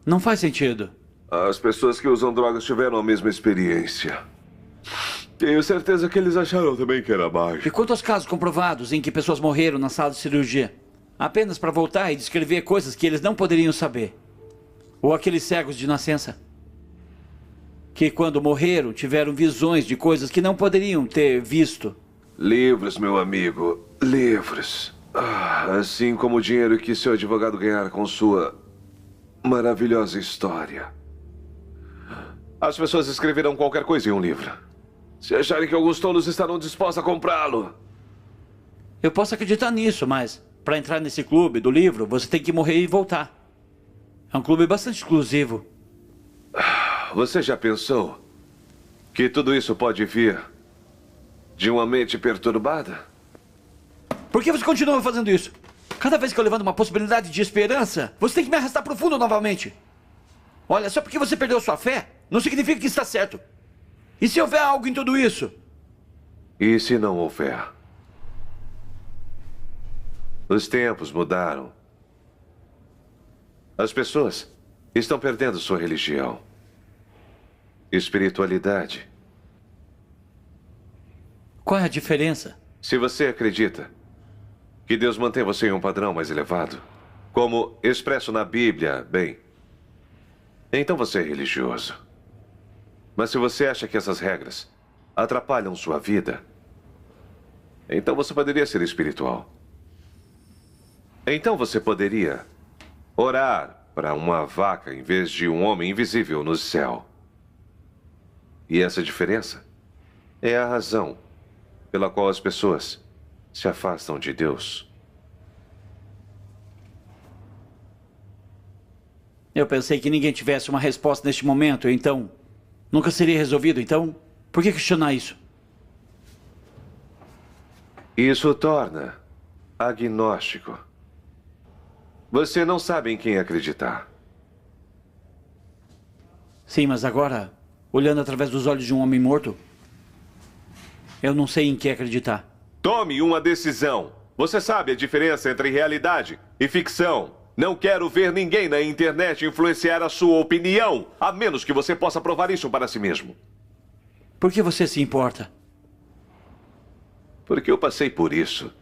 Não faz sentido. As pessoas que usam drogas tiveram a mesma experiência. Tenho certeza que eles acharam também que era E mágico. quanto aos casos comprovados em que pessoas morreram na sala de cirurgia? Apenas para voltar e descrever coisas que eles não poderiam saber. Ou aqueles cegos de nascença. Que quando morreram tiveram visões de coisas que não poderiam ter visto. Livros, meu amigo. Livros. Assim como o dinheiro que seu advogado ganhar com sua maravilhosa história. As pessoas escreverão qualquer coisa em um livro. Se acharem que alguns tolos estarão dispostos a comprá-lo. Eu posso acreditar nisso, mas para entrar nesse clube do livro, você tem que morrer e voltar. É um clube bastante exclusivo. Você já pensou que tudo isso pode vir de uma mente perturbada? Por que você continua fazendo isso? Cada vez que eu levanto uma possibilidade de esperança, você tem que me arrastar pro fundo novamente. Olha, só porque você perdeu sua fé, não significa que está certo. E se houver algo em tudo isso? E se não houver? Os tempos mudaram. As pessoas estão perdendo sua religião, espiritualidade. Qual é a diferença? Se você acredita que Deus mantém você em um padrão mais elevado, como expresso na Bíblia, bem, então você é religioso. Mas se você acha que essas regras atrapalham sua vida, então você poderia ser espiritual. Então você poderia orar para uma vaca em vez de um homem invisível no céu. E essa diferença é a razão pela qual as pessoas se afastam de Deus. Eu pensei que ninguém tivesse uma resposta neste momento, então nunca seria resolvido. Então, por que questionar isso? Isso o torna agnóstico. Você não sabe em quem acreditar. Sim, mas agora, olhando através dos olhos de um homem morto, eu não sei em que acreditar. Tome uma decisão. Você sabe a diferença entre realidade e ficção. Não quero ver ninguém na internet influenciar a sua opinião, a menos que você possa provar isso para si mesmo. Por que você se importa? Porque eu passei por isso.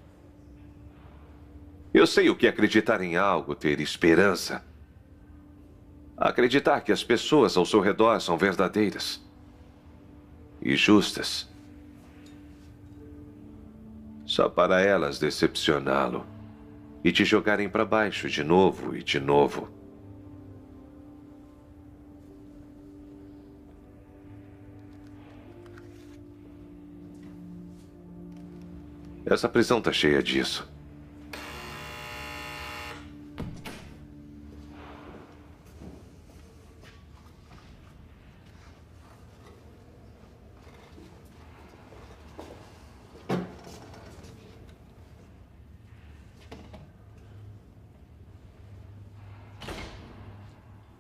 Eu sei o que é acreditar em algo, ter esperança. Acreditar que as pessoas ao seu redor são verdadeiras e justas. Só para elas decepcioná-lo e te jogarem para baixo de novo e de novo. Essa prisão tá cheia disso.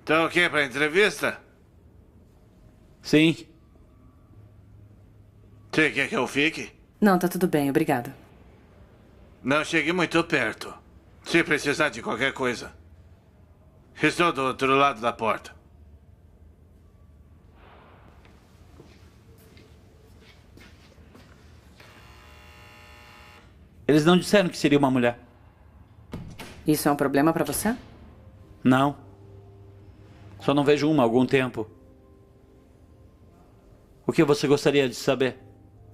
Tá ok pra entrevista? Sim. Você quer que eu fique? Não, tá tudo bem, obrigada. Não chegue muito perto. Se precisar de qualquer coisa. Estou do outro lado da porta. Eles não disseram que seria uma mulher. Isso é um problema pra você? Não. Só não vejo uma há algum tempo. O que você gostaria de saber?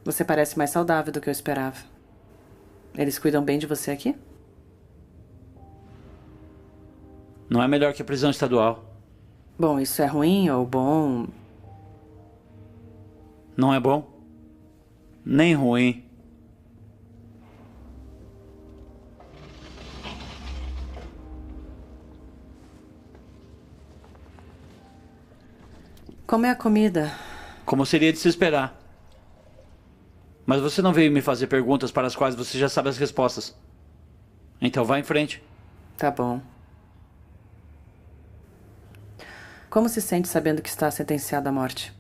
Você parece mais saudável do que eu esperava. Eles cuidam bem de você aqui? Não é melhor que a prisão estadual. Bom, isso é ruim ou bom? Não é bom? Nem ruim. Como é a comida? Como seria de se esperar. Mas você não veio me fazer perguntas para as quais você já sabe as respostas. Então vá em frente. Tá bom. Como se sente sabendo que está sentenciado à morte?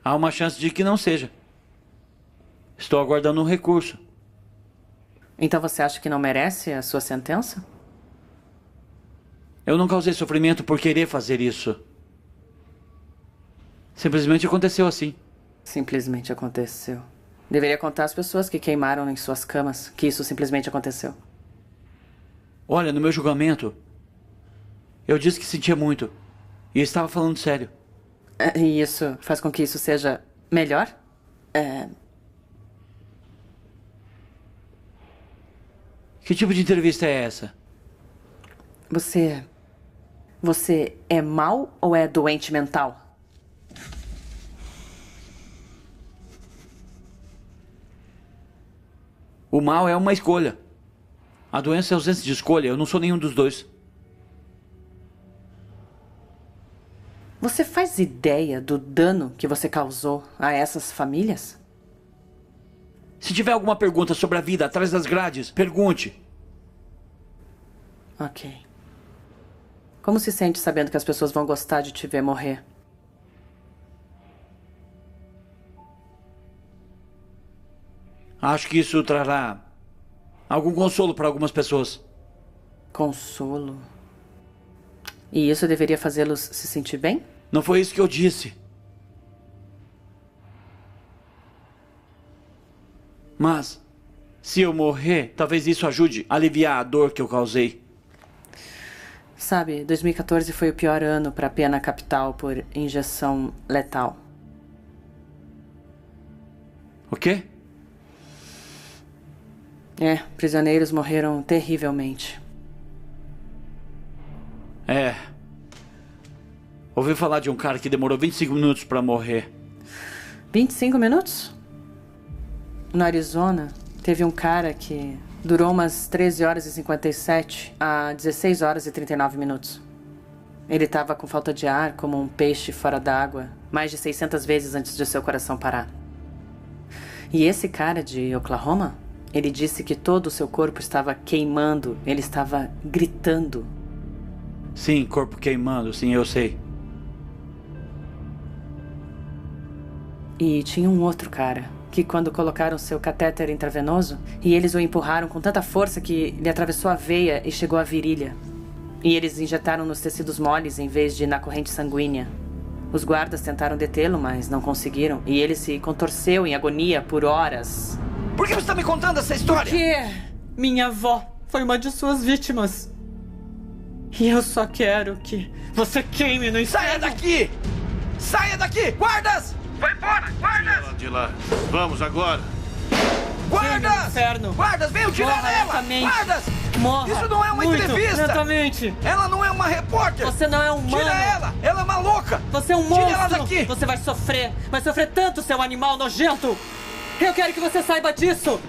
Há uma chance de que não seja. Estou aguardando um recurso. Então você acha que não merece a sua sentença? Eu não causei sofrimento por querer fazer isso. Simplesmente aconteceu assim. Simplesmente aconteceu. Deveria contar às pessoas que queimaram em suas camas que isso simplesmente aconteceu. Olha, no meu julgamento, eu disse que sentia muito. E estava falando sério. E isso faz com que isso seja melhor? Que tipo de entrevista é essa? Você é mau ou é doente mental? O mal é uma escolha. A doença é ausência de escolha. Eu não sou nenhum dos dois. Você faz ideia do dano que você causou a essas famílias? Se tiver alguma pergunta sobre a vida atrás das grades, pergunte. Ok. Como se sente sabendo que as pessoas vão gostar de te ver morrer? Acho que isso trará algum consolo para algumas pessoas. Consolo. E isso deveria fazê-los se sentir bem? Não foi isso que eu disse. Mas, se eu morrer, talvez isso ajude a aliviar a dor que eu causei. Sabe, 2014 foi o pior ano para a pena capital por injeção letal. O quê? Prisioneiros morreram terrivelmente. Ouvi falar de um cara que demorou 25 minutos para morrer. 25 minutos? No Arizona, teve um cara que durou umas 13 horas e 57 a 16 horas e 39 minutos. Ele estava com falta de ar, como um peixe fora d'água, mais de 600 vezes antes de seu coração parar. E esse cara de Oklahoma, ele disse que todo o seu corpo estava queimando, ele estava gritando. Sim, corpo queimando, sim, eu sei. E tinha um outro cara, que quando colocaram seu catéter intravenoso, e eles o empurraram com tanta força que lhe atravessou a veia e chegou à virilha. E eles injetaram nos tecidos moles em vez de na corrente sanguínea. Os guardas tentaram detê-lo, mas não conseguiram, e ele se contorceu em agonia por horas. Por que você está me contando essa história? Porque minha avó foi uma de suas vítimas. E eu só quero que você queime no inferno. Saia daqui! Saia daqui! Guardas! Vai embora, guardas! De lá. Vamos agora. Guardas! Inferno. Guardas, venham tirar Morra ela! lentamente. Guardas! Morra Isso não é uma muito entrevista! lentamente. Ela não é uma repórter! Você não é humano. Tira ela! Ela é uma louca! Você é um Tire monstro. ela daqui! Você vai sofrer tanto, seu animal nojento. Eu quero que você saiba disso.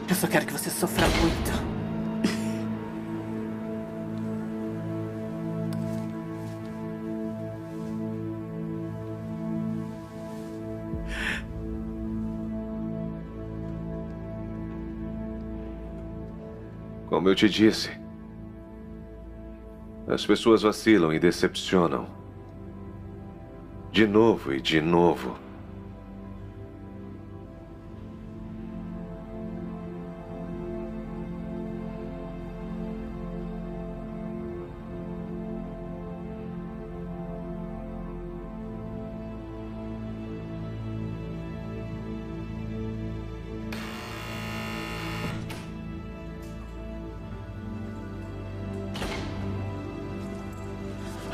Eu só quero que você sofra muito. Como eu te disse, as pessoas vacilam e decepcionam. De novo e de novo.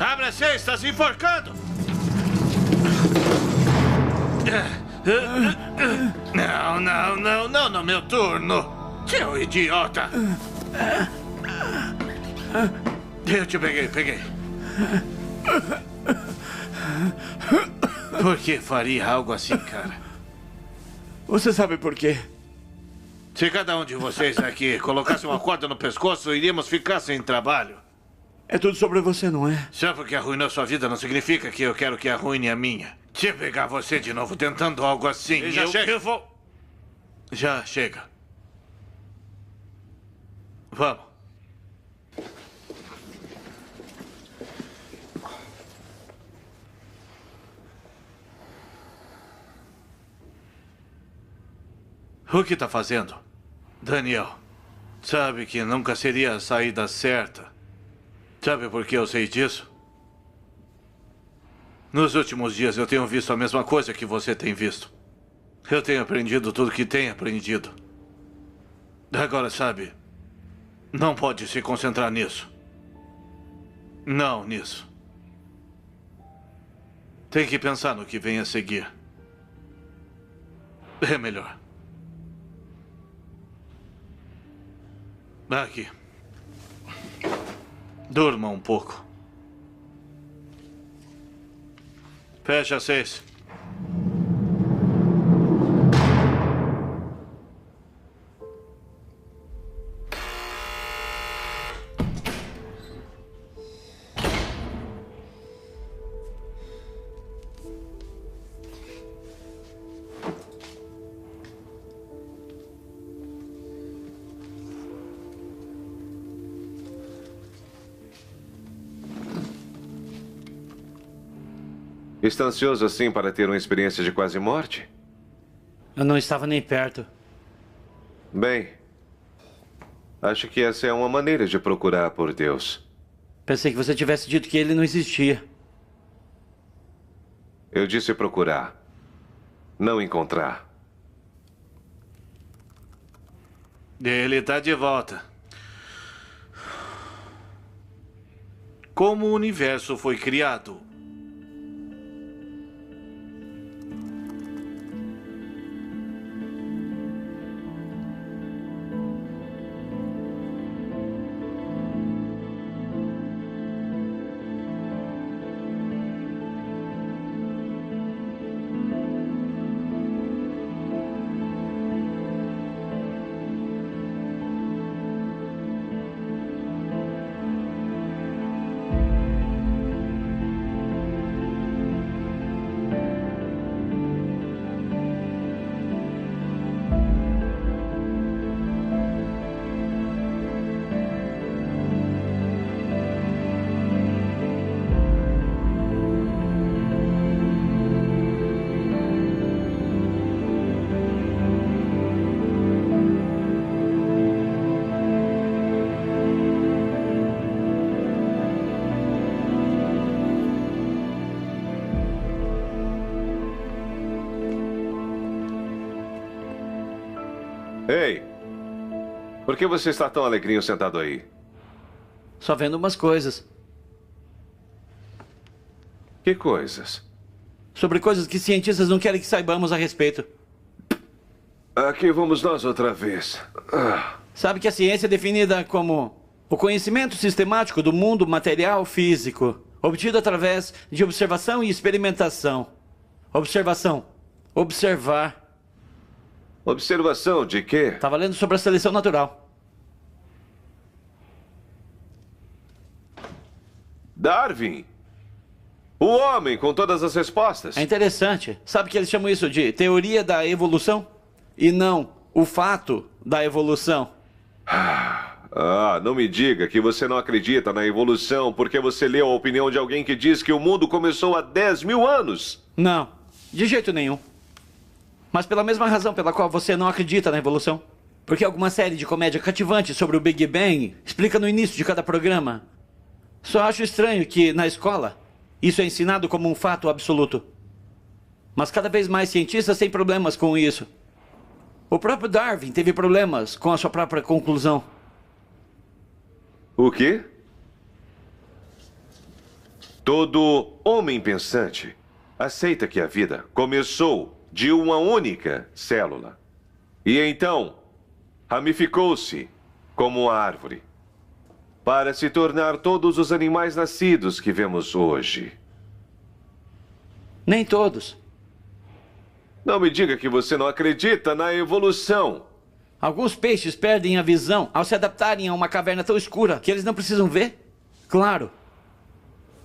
Abre a 6, está se enforcando! Não, no meu turno! Seu idiota! Eu te peguei. Por que faria algo assim, cara? Você sabe por quê? Se cada um de vocês aqui colocasse uma corda no pescoço, iríamos ficar sem trabalho. É tudo sobre você, não é? Só porque arruinou sua vida não significa que eu quero que arruine a minha. Se pegar você de novo tentando algo assim, eu vou... Já chega. Vamos. O que está fazendo? Daniel, sabe que nunca seria a saída certa. Sabe por que eu sei disso? Nos últimos dias eu tenho visto a mesma coisa que você tem visto. Eu tenho aprendido tudo que tenho aprendido. Agora, sabe, não pode se concentrar nisso. Não nisso. Tem que pensar no que vem a seguir. É melhor. Aqui. Durma um pouco. Fecha 6. Está ansioso assim para ter uma experiência de quase morte? Eu não estava nem perto. Bem, acho que essa é uma maneira de procurar por Deus. Pensei que você tivesse dito que ele não existia. Eu disse procurar, não encontrar. Ele está de volta. Como o universo foi criado? Ei, por que você está tão alegrinho sentado aí? Só vendo umas coisas. Que coisas? Sobre coisas que cientistas não querem que saibamos a respeito. Aqui vamos nós outra vez. Sabe que a ciência é definida como o conhecimento sistemático do mundo material físico, obtido através de observação e experimentação. Observação. Observar. Observação de quê? Estava lendo sobre a seleção natural. Darwin. O homem com todas as respostas. É interessante. Sabe que eles chamam isso de teoria da evolução? E não o fato da evolução. Não me diga que você não acredita na evolução porque você leu a opinião de alguém que diz que o mundo começou há 10.000 anos. Não, de jeito nenhum. Mas pela mesma razão pela qual você não acredita na evolução. Porque alguma série de comédia cativante sobre o Big Bang explica no início de cada programa. Só acho estranho que, na escola, isso é ensinado como um fato absoluto. Mas cada vez mais cientistas têm problemas com isso. O próprio Darwin teve problemas com a sua própria conclusão. O quê? Todo homem pensante aceita que a vida começou de uma única célula. E então ramificou-se como uma árvore, para se tornar todos os animais nascidos que vemos hoje. Nem todos. Não me diga que você não acredita na evolução. Alguns peixes perdem a visão ao se adaptarem a uma caverna tão escura que eles não precisam ver. Claro.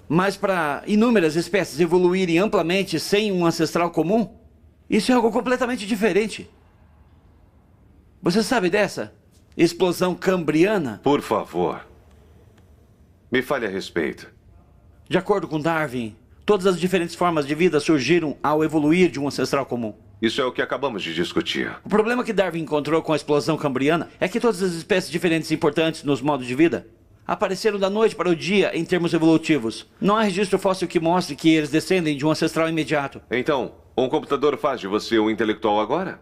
Mas para inúmeras espécies evoluírem amplamente sem um ancestral comum, isso é algo completamente diferente. Você sabe dessa explosão cambriana? Por favor, me fale a respeito. De acordo com Darwin, todas as diferentes formas de vida surgiram ao evoluir de um ancestral comum. Isso é o que acabamos de discutir. O problema que Darwin encontrou com a explosão cambriana é que todas as espécies diferentes e importantes nos modos de vida apareceram da noite para o dia em termos evolutivos. Não há registro fóssil que mostre que eles descendem de um ancestral imediato. Então, um computador faz de você um intelectual agora?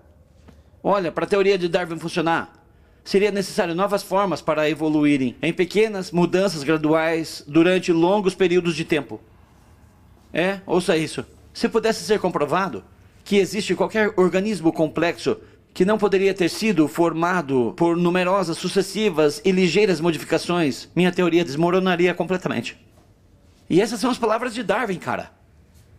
Olha, para a teoria de Darwin funcionar, seria necessário novas formas para evoluírem em pequenas mudanças graduais durante longos períodos de tempo. Ouça isso. Se pudesse ser comprovado que existe qualquer organismo complexo que não poderia ter sido formado por numerosas, sucessivas e ligeiras modificações, minha teoria desmoronaria completamente. E essas são as palavras de Darwin, cara.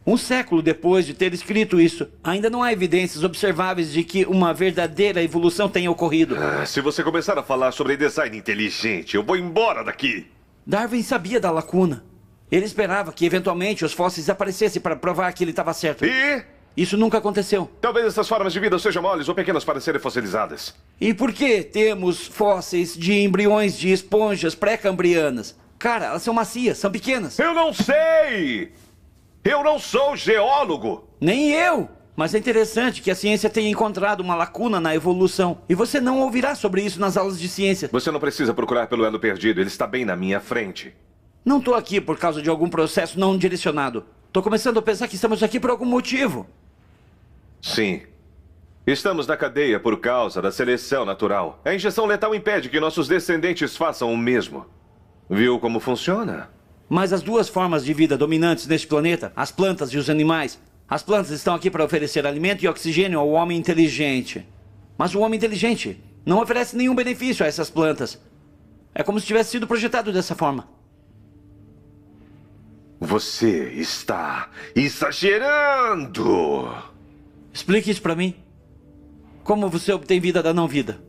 Um século depois de ter escrito isso, ainda não há evidências observáveis de que uma verdadeira evolução tenha ocorrido. Se você começar a falar sobre design inteligente, eu vou embora daqui. Darwin sabia da lacuna. Ele esperava que eventualmente os fósseis aparecessem para provar que ele estava certo. E? Isso nunca aconteceu. Talvez essas formas de vida sejam moles ou pequenas para serem fossilizadas. E por que temos fósseis de embriões de esponjas pré-cambrianas? Cara, elas são macias, são pequenas. Eu não sei! Eu não sou geólogo! Nem eu! Mas é interessante que a ciência tenha encontrado uma lacuna na evolução. E você não ouvirá sobre isso nas aulas de ciência. Você não precisa procurar pelo elo perdido, ele está bem na minha frente. Não estou aqui por causa de algum processo não direcionado. Estou começando a pensar que estamos aqui por algum motivo. Sim. Estamos na cadeia por causa da seleção natural. A injeção letal impede que nossos descendentes façam o mesmo. Viu como funciona? Mas as duas formas de vida dominantes neste planeta, as plantas e os animais, as plantas estão aqui para oferecer alimento e oxigênio ao homem inteligente. Mas o homem inteligente não oferece nenhum benefício a essas plantas. É como se tivesse sido projetado dessa forma. Você está exagerando! Explique isso para mim. Como você obtém vida da não vida?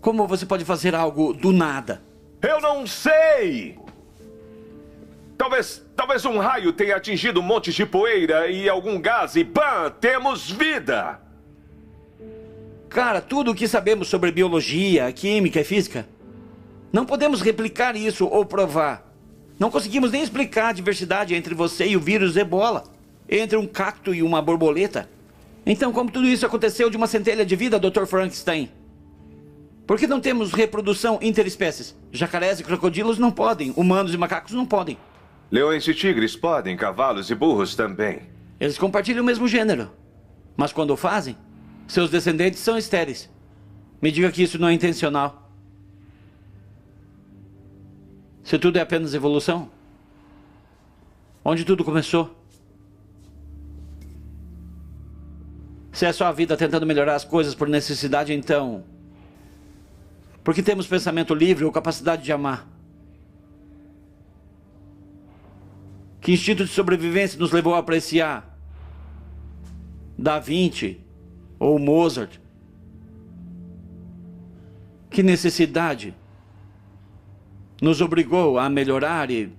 Como você pode fazer algo do nada? Eu não sei! Talvez um raio tenha atingido um monte de poeira e algum gás e pã, temos vida! Cara, tudo o que sabemos sobre biologia, química e física, não podemos replicar isso ou provar. Não conseguimos nem explicar a diversidade entre você e o vírus Ebola, entre um cacto e uma borboleta. Então, como tudo isso aconteceu de uma centelha de vida, Dr. Frankenstein? Por que não temos reprodução interespécies? Jacarés e crocodilos não podem, humanos e macacos não podem. Leões e tigres podem, cavalos e burros também. Eles compartilham o mesmo gênero. Mas quando o fazem, seus descendentes são estéreis. Me diga que isso não é intencional. Se tudo é apenas evolução, onde tudo começou? Se é só a vida tentando melhorar as coisas por necessidade, então... por que temos pensamento livre ou capacidade de amar? Que instinto de sobrevivência nos levou a apreciar Da Vinci ou Mozart? Que necessidade nos obrigou a melhorar e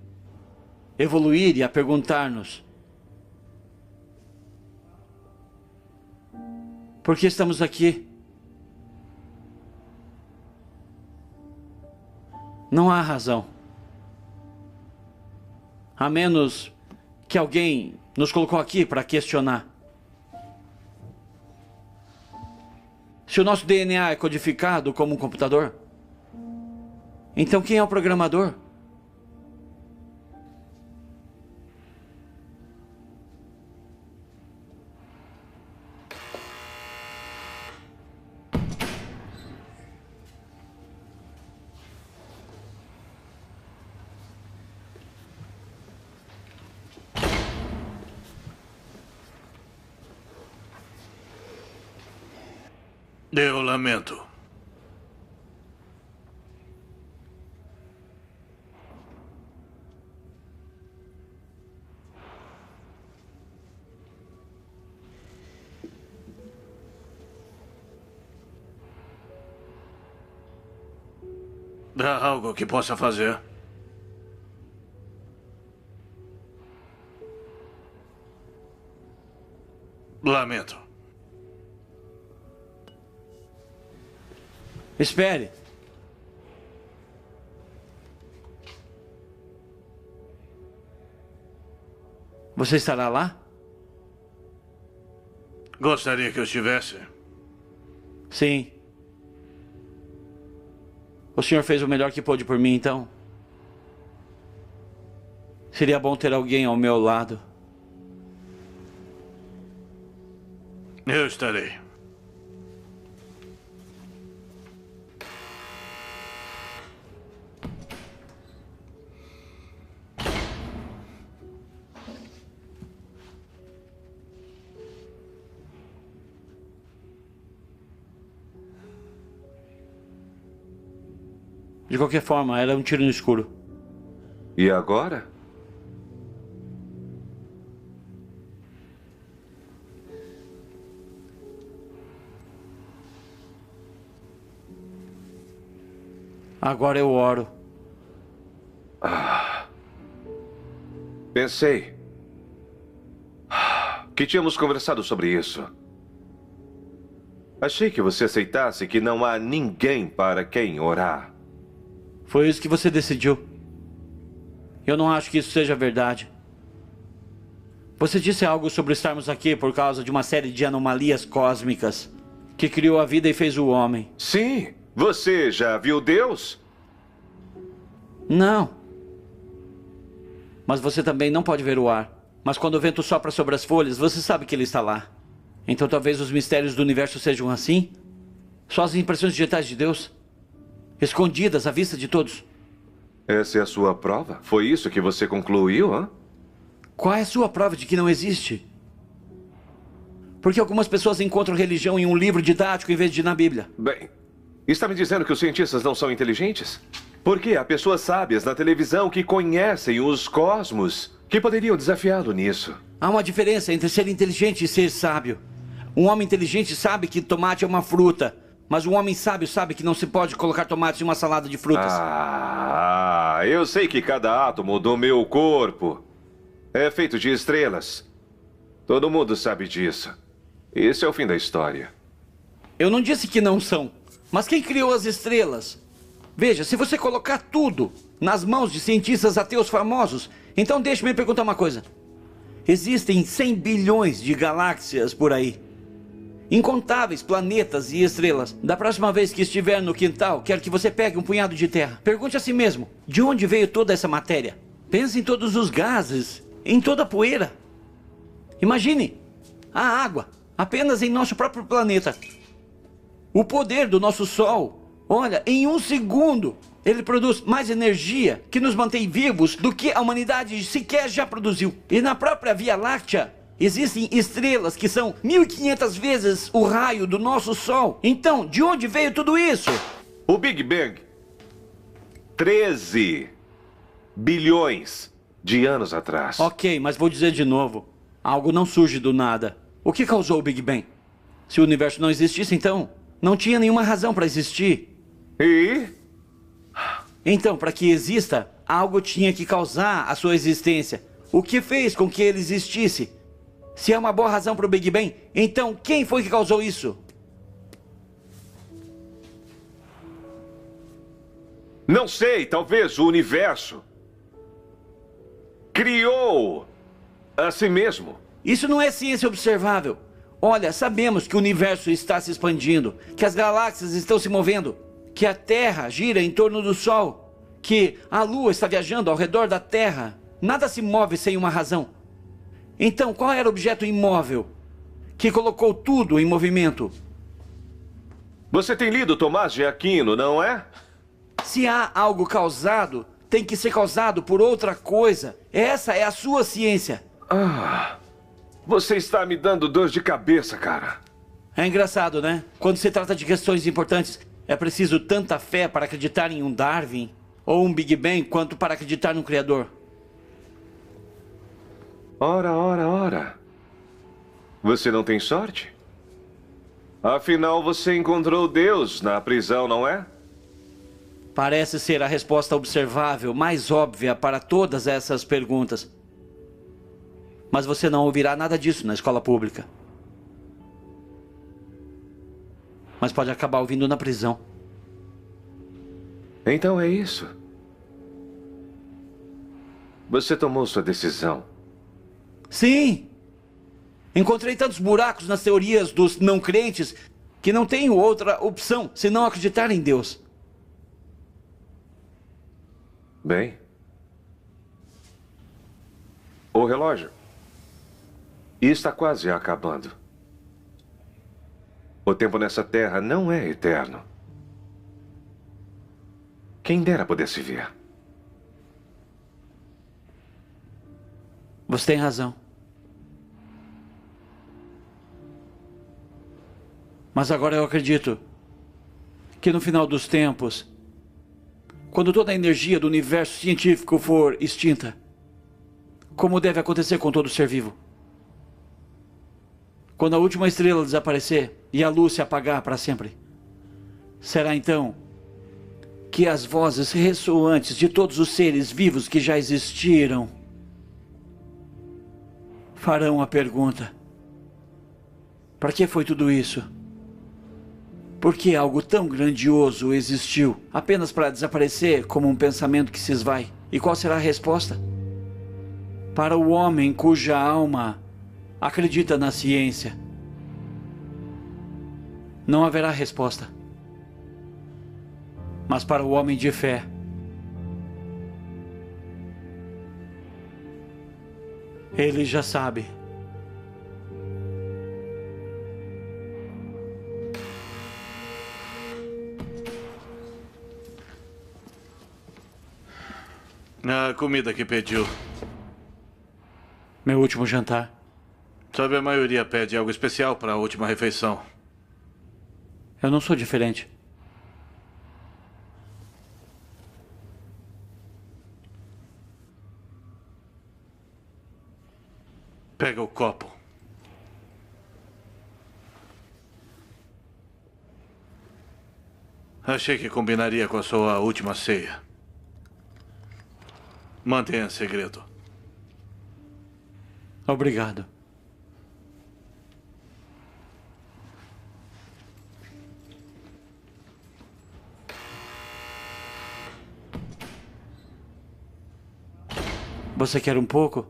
evoluir e a perguntar-nos: por que estamos aqui? Não há razão. A menos que alguém nos colocou aqui para questionar. Se o nosso DNA é codificado como um computador, então quem é o programador? Eu lamento. Há algo que possa fazer? Lamento. Espere. Você estará lá? Gostaria que eu estivesse. Sim. O senhor fez o melhor que pôde por mim, então. Seria bom ter alguém ao meu lado. Eu estarei. De qualquer forma, era um tiro no escuro. E agora? Agora eu oro. Pensei que tínhamos conversado sobre isso. Achei que você aceitasse que não há ninguém para quem orar. Foi isso que você decidiu. Eu não acho que isso seja verdade. Você disse algo sobre estarmos aqui por causa de uma série de anomalias cósmicas que criou a vida e fez o homem. Sim. Você já viu Deus? Não. Mas você também não pode ver o ar. Mas quando o vento sopra sobre as folhas, você sabe que ele está lá. Então talvez os mistérios do universo sejam assim? Só as impressões digitais de Deus? Escondidas à vista de todos. Essa é a sua prova? Foi isso que você concluiu, hã? Qual é a sua prova de que não existe? Porque algumas pessoas encontram religião em um livro didático em vez de na Bíblia. Bem, está me dizendo que os cientistas não são inteligentes? Porque há pessoas sábias na televisão que conhecem os cosmos que poderiam desafiá-lo nisso. Há uma diferença entre ser inteligente e ser sábio. Um homem inteligente sabe que tomate é uma fruta, mas um homem sábio sabe que não se pode colocar tomates em uma salada de frutas. Eu sei que cada átomo do meu corpo é feito de estrelas. Todo mundo sabe disso. Esse é o fim da história. Eu não disse que não são, mas quem criou as estrelas? Veja, se você colocar tudo nas mãos de cientistas ateus famosos, então deixe-me perguntar uma coisa. Existem 100 bilhões de galáxias por aí. Incontáveis planetas e estrelas. Da próxima vez que estiver no quintal, quero que você pegue um punhado de terra. Pergunte a si mesmo, de onde veio toda essa matéria? Pense em todos os gases, em toda a poeira. Imagine a água, apenas em nosso próprio planeta. O poder do nosso Sol. Olha, em um segundo, ele produz mais energia que nos mantém vivos do que a humanidade sequer já produziu. E na própria Via Láctea, existem estrelas que são 1500 vezes o raio do nosso Sol. Então, de onde veio tudo isso? O Big Bang. 13 bilhões de anos atrás. Ok, mas vou dizer de novo. Algo não surge do nada. O que causou o Big Bang? Se o universo não existisse, então, não tinha nenhuma razão para existir. E? Então, para que exista, algo tinha que causar a sua existência. O que fez com que ele existisse? Se há uma boa razão para o Big Bang, então quem foi que causou isso? Não sei, talvez o universo criou a si mesmo. Isso não é ciência observável. Olha, sabemos que o universo está se expandindo, que as galáxias estão se movendo, que a Terra gira em torno do Sol, que a Lua está viajando ao redor da Terra. Nada se move sem uma razão. Então, qual era o objeto imóvel que colocou tudo em movimento? Você tem lido Tomás de Aquino, não é? Se há algo causado, tem que ser causado por outra coisa. Essa é a sua ciência. Você está me dando dor de cabeça, cara. É engraçado, né? Quando se trata de questões importantes, é preciso tanta fé para acreditar em um Darwin ou um Big Bang quanto para acreditar no Criador. Ora, ora, ora. Você não tem sorte? Afinal, você encontrou Deus na prisão, não é? Parece ser a resposta observável mais óbvia para todas essas perguntas. Mas você não ouvirá nada disso na escola pública. Mas pode acabar ouvindo na prisão. Então é isso. Você tomou sua decisão. Sim! Encontrei tantos buracos nas teorias dos não crentes que não tenho outra opção senão acreditar em Deus. Bem. O relógio está quase acabando. O tempo nessa terra não é eterno. Quem dera pudesse ver. Você tem razão. Mas agora eu acredito que no final dos tempos, quando toda a energia do universo científico for extinta, como deve acontecer com todo ser vivo, quando a última estrela desaparecer e a luz se apagar para sempre, será então que as vozes ressoantes de todos os seres vivos que já existiram farão a pergunta: para que foi tudo isso? Por que algo tão grandioso existiu apenas para desaparecer como um pensamento que se esvai? E qual será a resposta? Para o homem cuja alma acredita na ciência, não haverá resposta. Mas para o homem de fé, ele já sabe. A comida que pediu. Meu último jantar. Sabe, a maioria pede algo especial para a última refeição. Eu não sou diferente. Pega o copo. Achei que combinaria com a sua última ceia. Mantenha segredo. Obrigado. Você quer um pouco?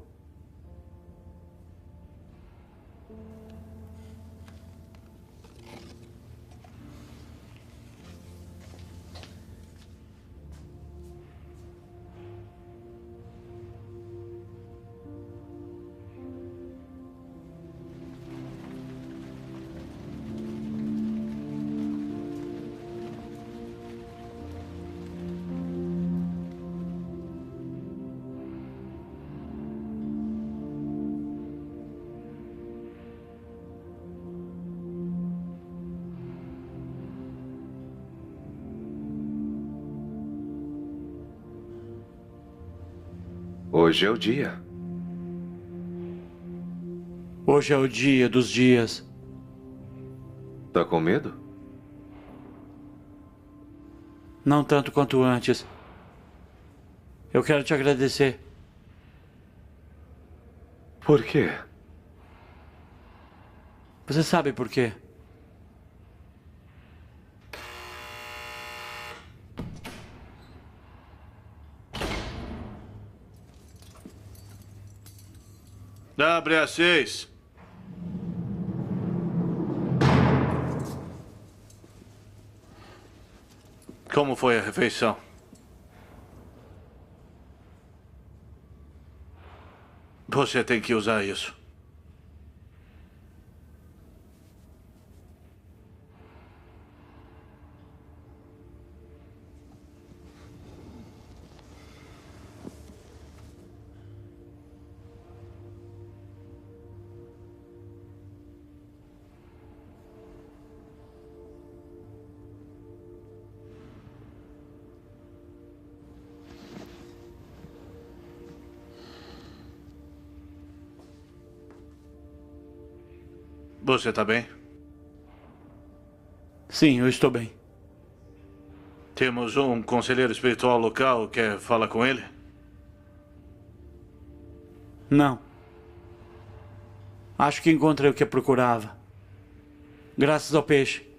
Hoje é o dia. Hoje é o dia dos dias. Tá com medo? Não tanto quanto antes. Eu quero te agradecer. Por quê? Você sabe por quê? Abre às 6. Como foi a refeição? Você tem que usar isso. Você tá bem? Sim, eu estou bem. Temos um conselheiro espiritual local. Quer falar com ele? Não. Acho que encontrei o que procurava. Graças ao peixe.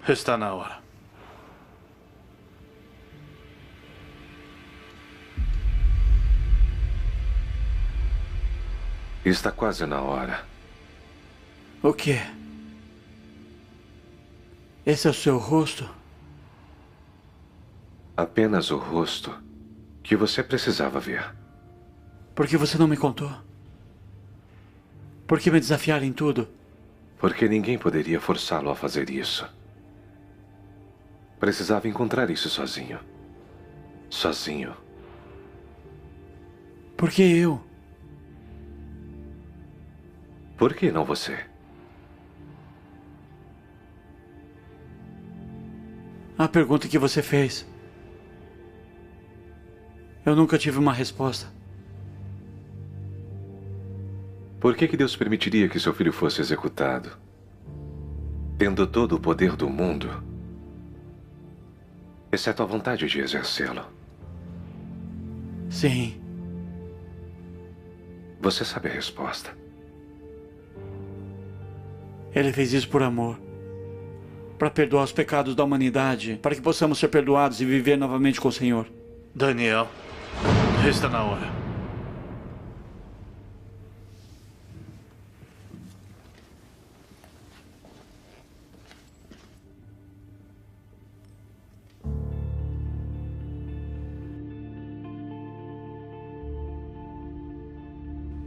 Está na hora. Está quase na hora. O quê? Esse é o seu rosto? Apenas o rosto que você precisava ver. Por que você não me contou? Por que me desafiar em tudo? Porque ninguém poderia forçá-lo a fazer isso. Precisava encontrar isso sozinho. Sozinho. Por que eu? Por que não você? A pergunta que você fez. Eu nunca tive uma resposta. Por que Deus permitiria que seu filho fosse executado? Tendo todo o poder do mundo, exceto a vontade de exercê-lo. Sim. Você sabe a resposta. Ele fez isso por amor. Para perdoar os pecados da humanidade. Para que possamos ser perdoados e viver novamente com o Senhor. Daniel, está na hora.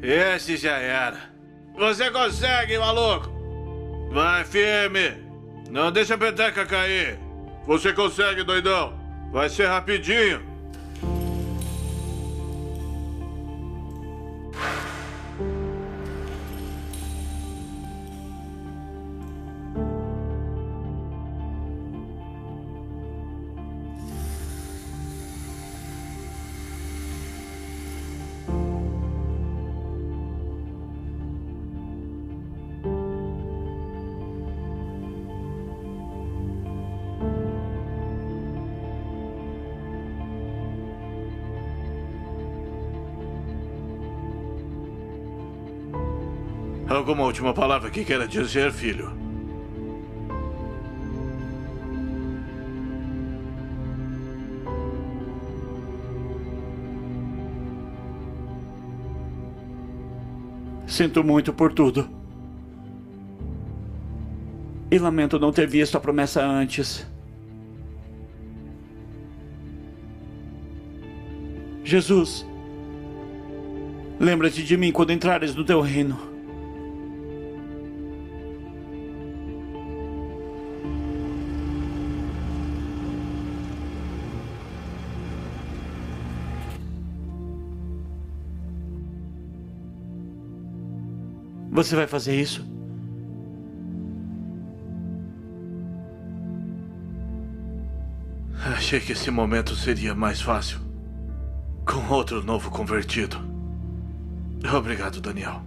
Esse já era. Você consegue, maluco! Vai firme! Não deixa a peteca cair! Você consegue, doidão! Vai ser rapidinho! Alguma última palavra que queira dizer, filho? Sinto muito por tudo. E lamento não ter visto a promessa antes. Jesus, lembra-te de mim quando entrares no teu reino. Você vai fazer isso? Achei que esse momento seria mais fácil com outro novo convertido. Obrigado, Daniel.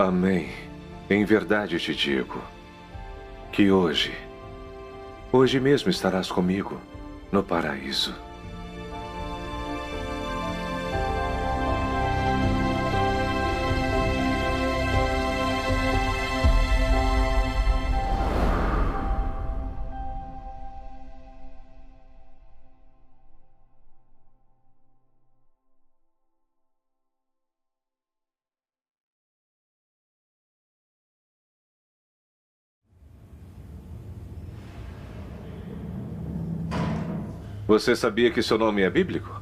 Amém. Em verdade te digo que hoje mesmo estarás comigo no paraíso. Você sabia que seu nome é bíblico?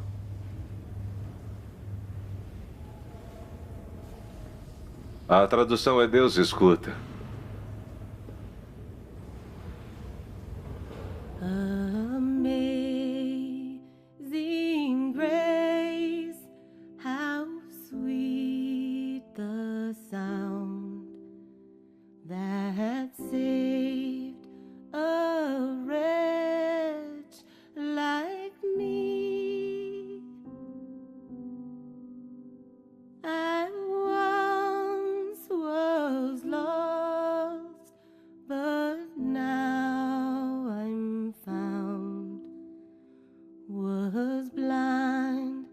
A tradução é Deus escuta. Amazing grace, how sweet the sound that saved a wretch like me. I once was lost, but now I'm found. Was blind,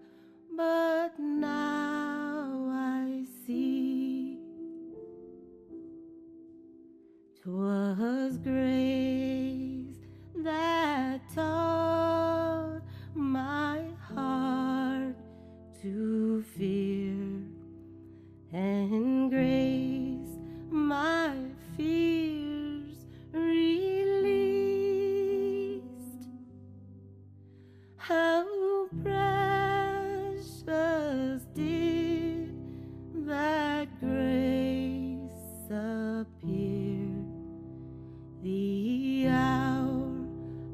but now I see. 'Twas grace that taught my heart to fear, and grace my fears released. How precious did that grace appear the hour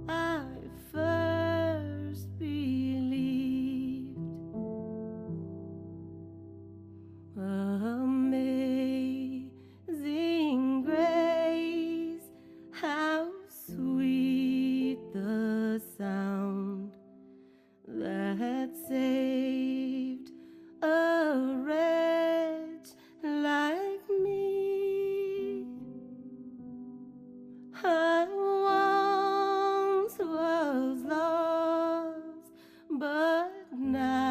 I first believed. Amazing grace, how sweet the sound that saved a wretch like me. I once was lost, but now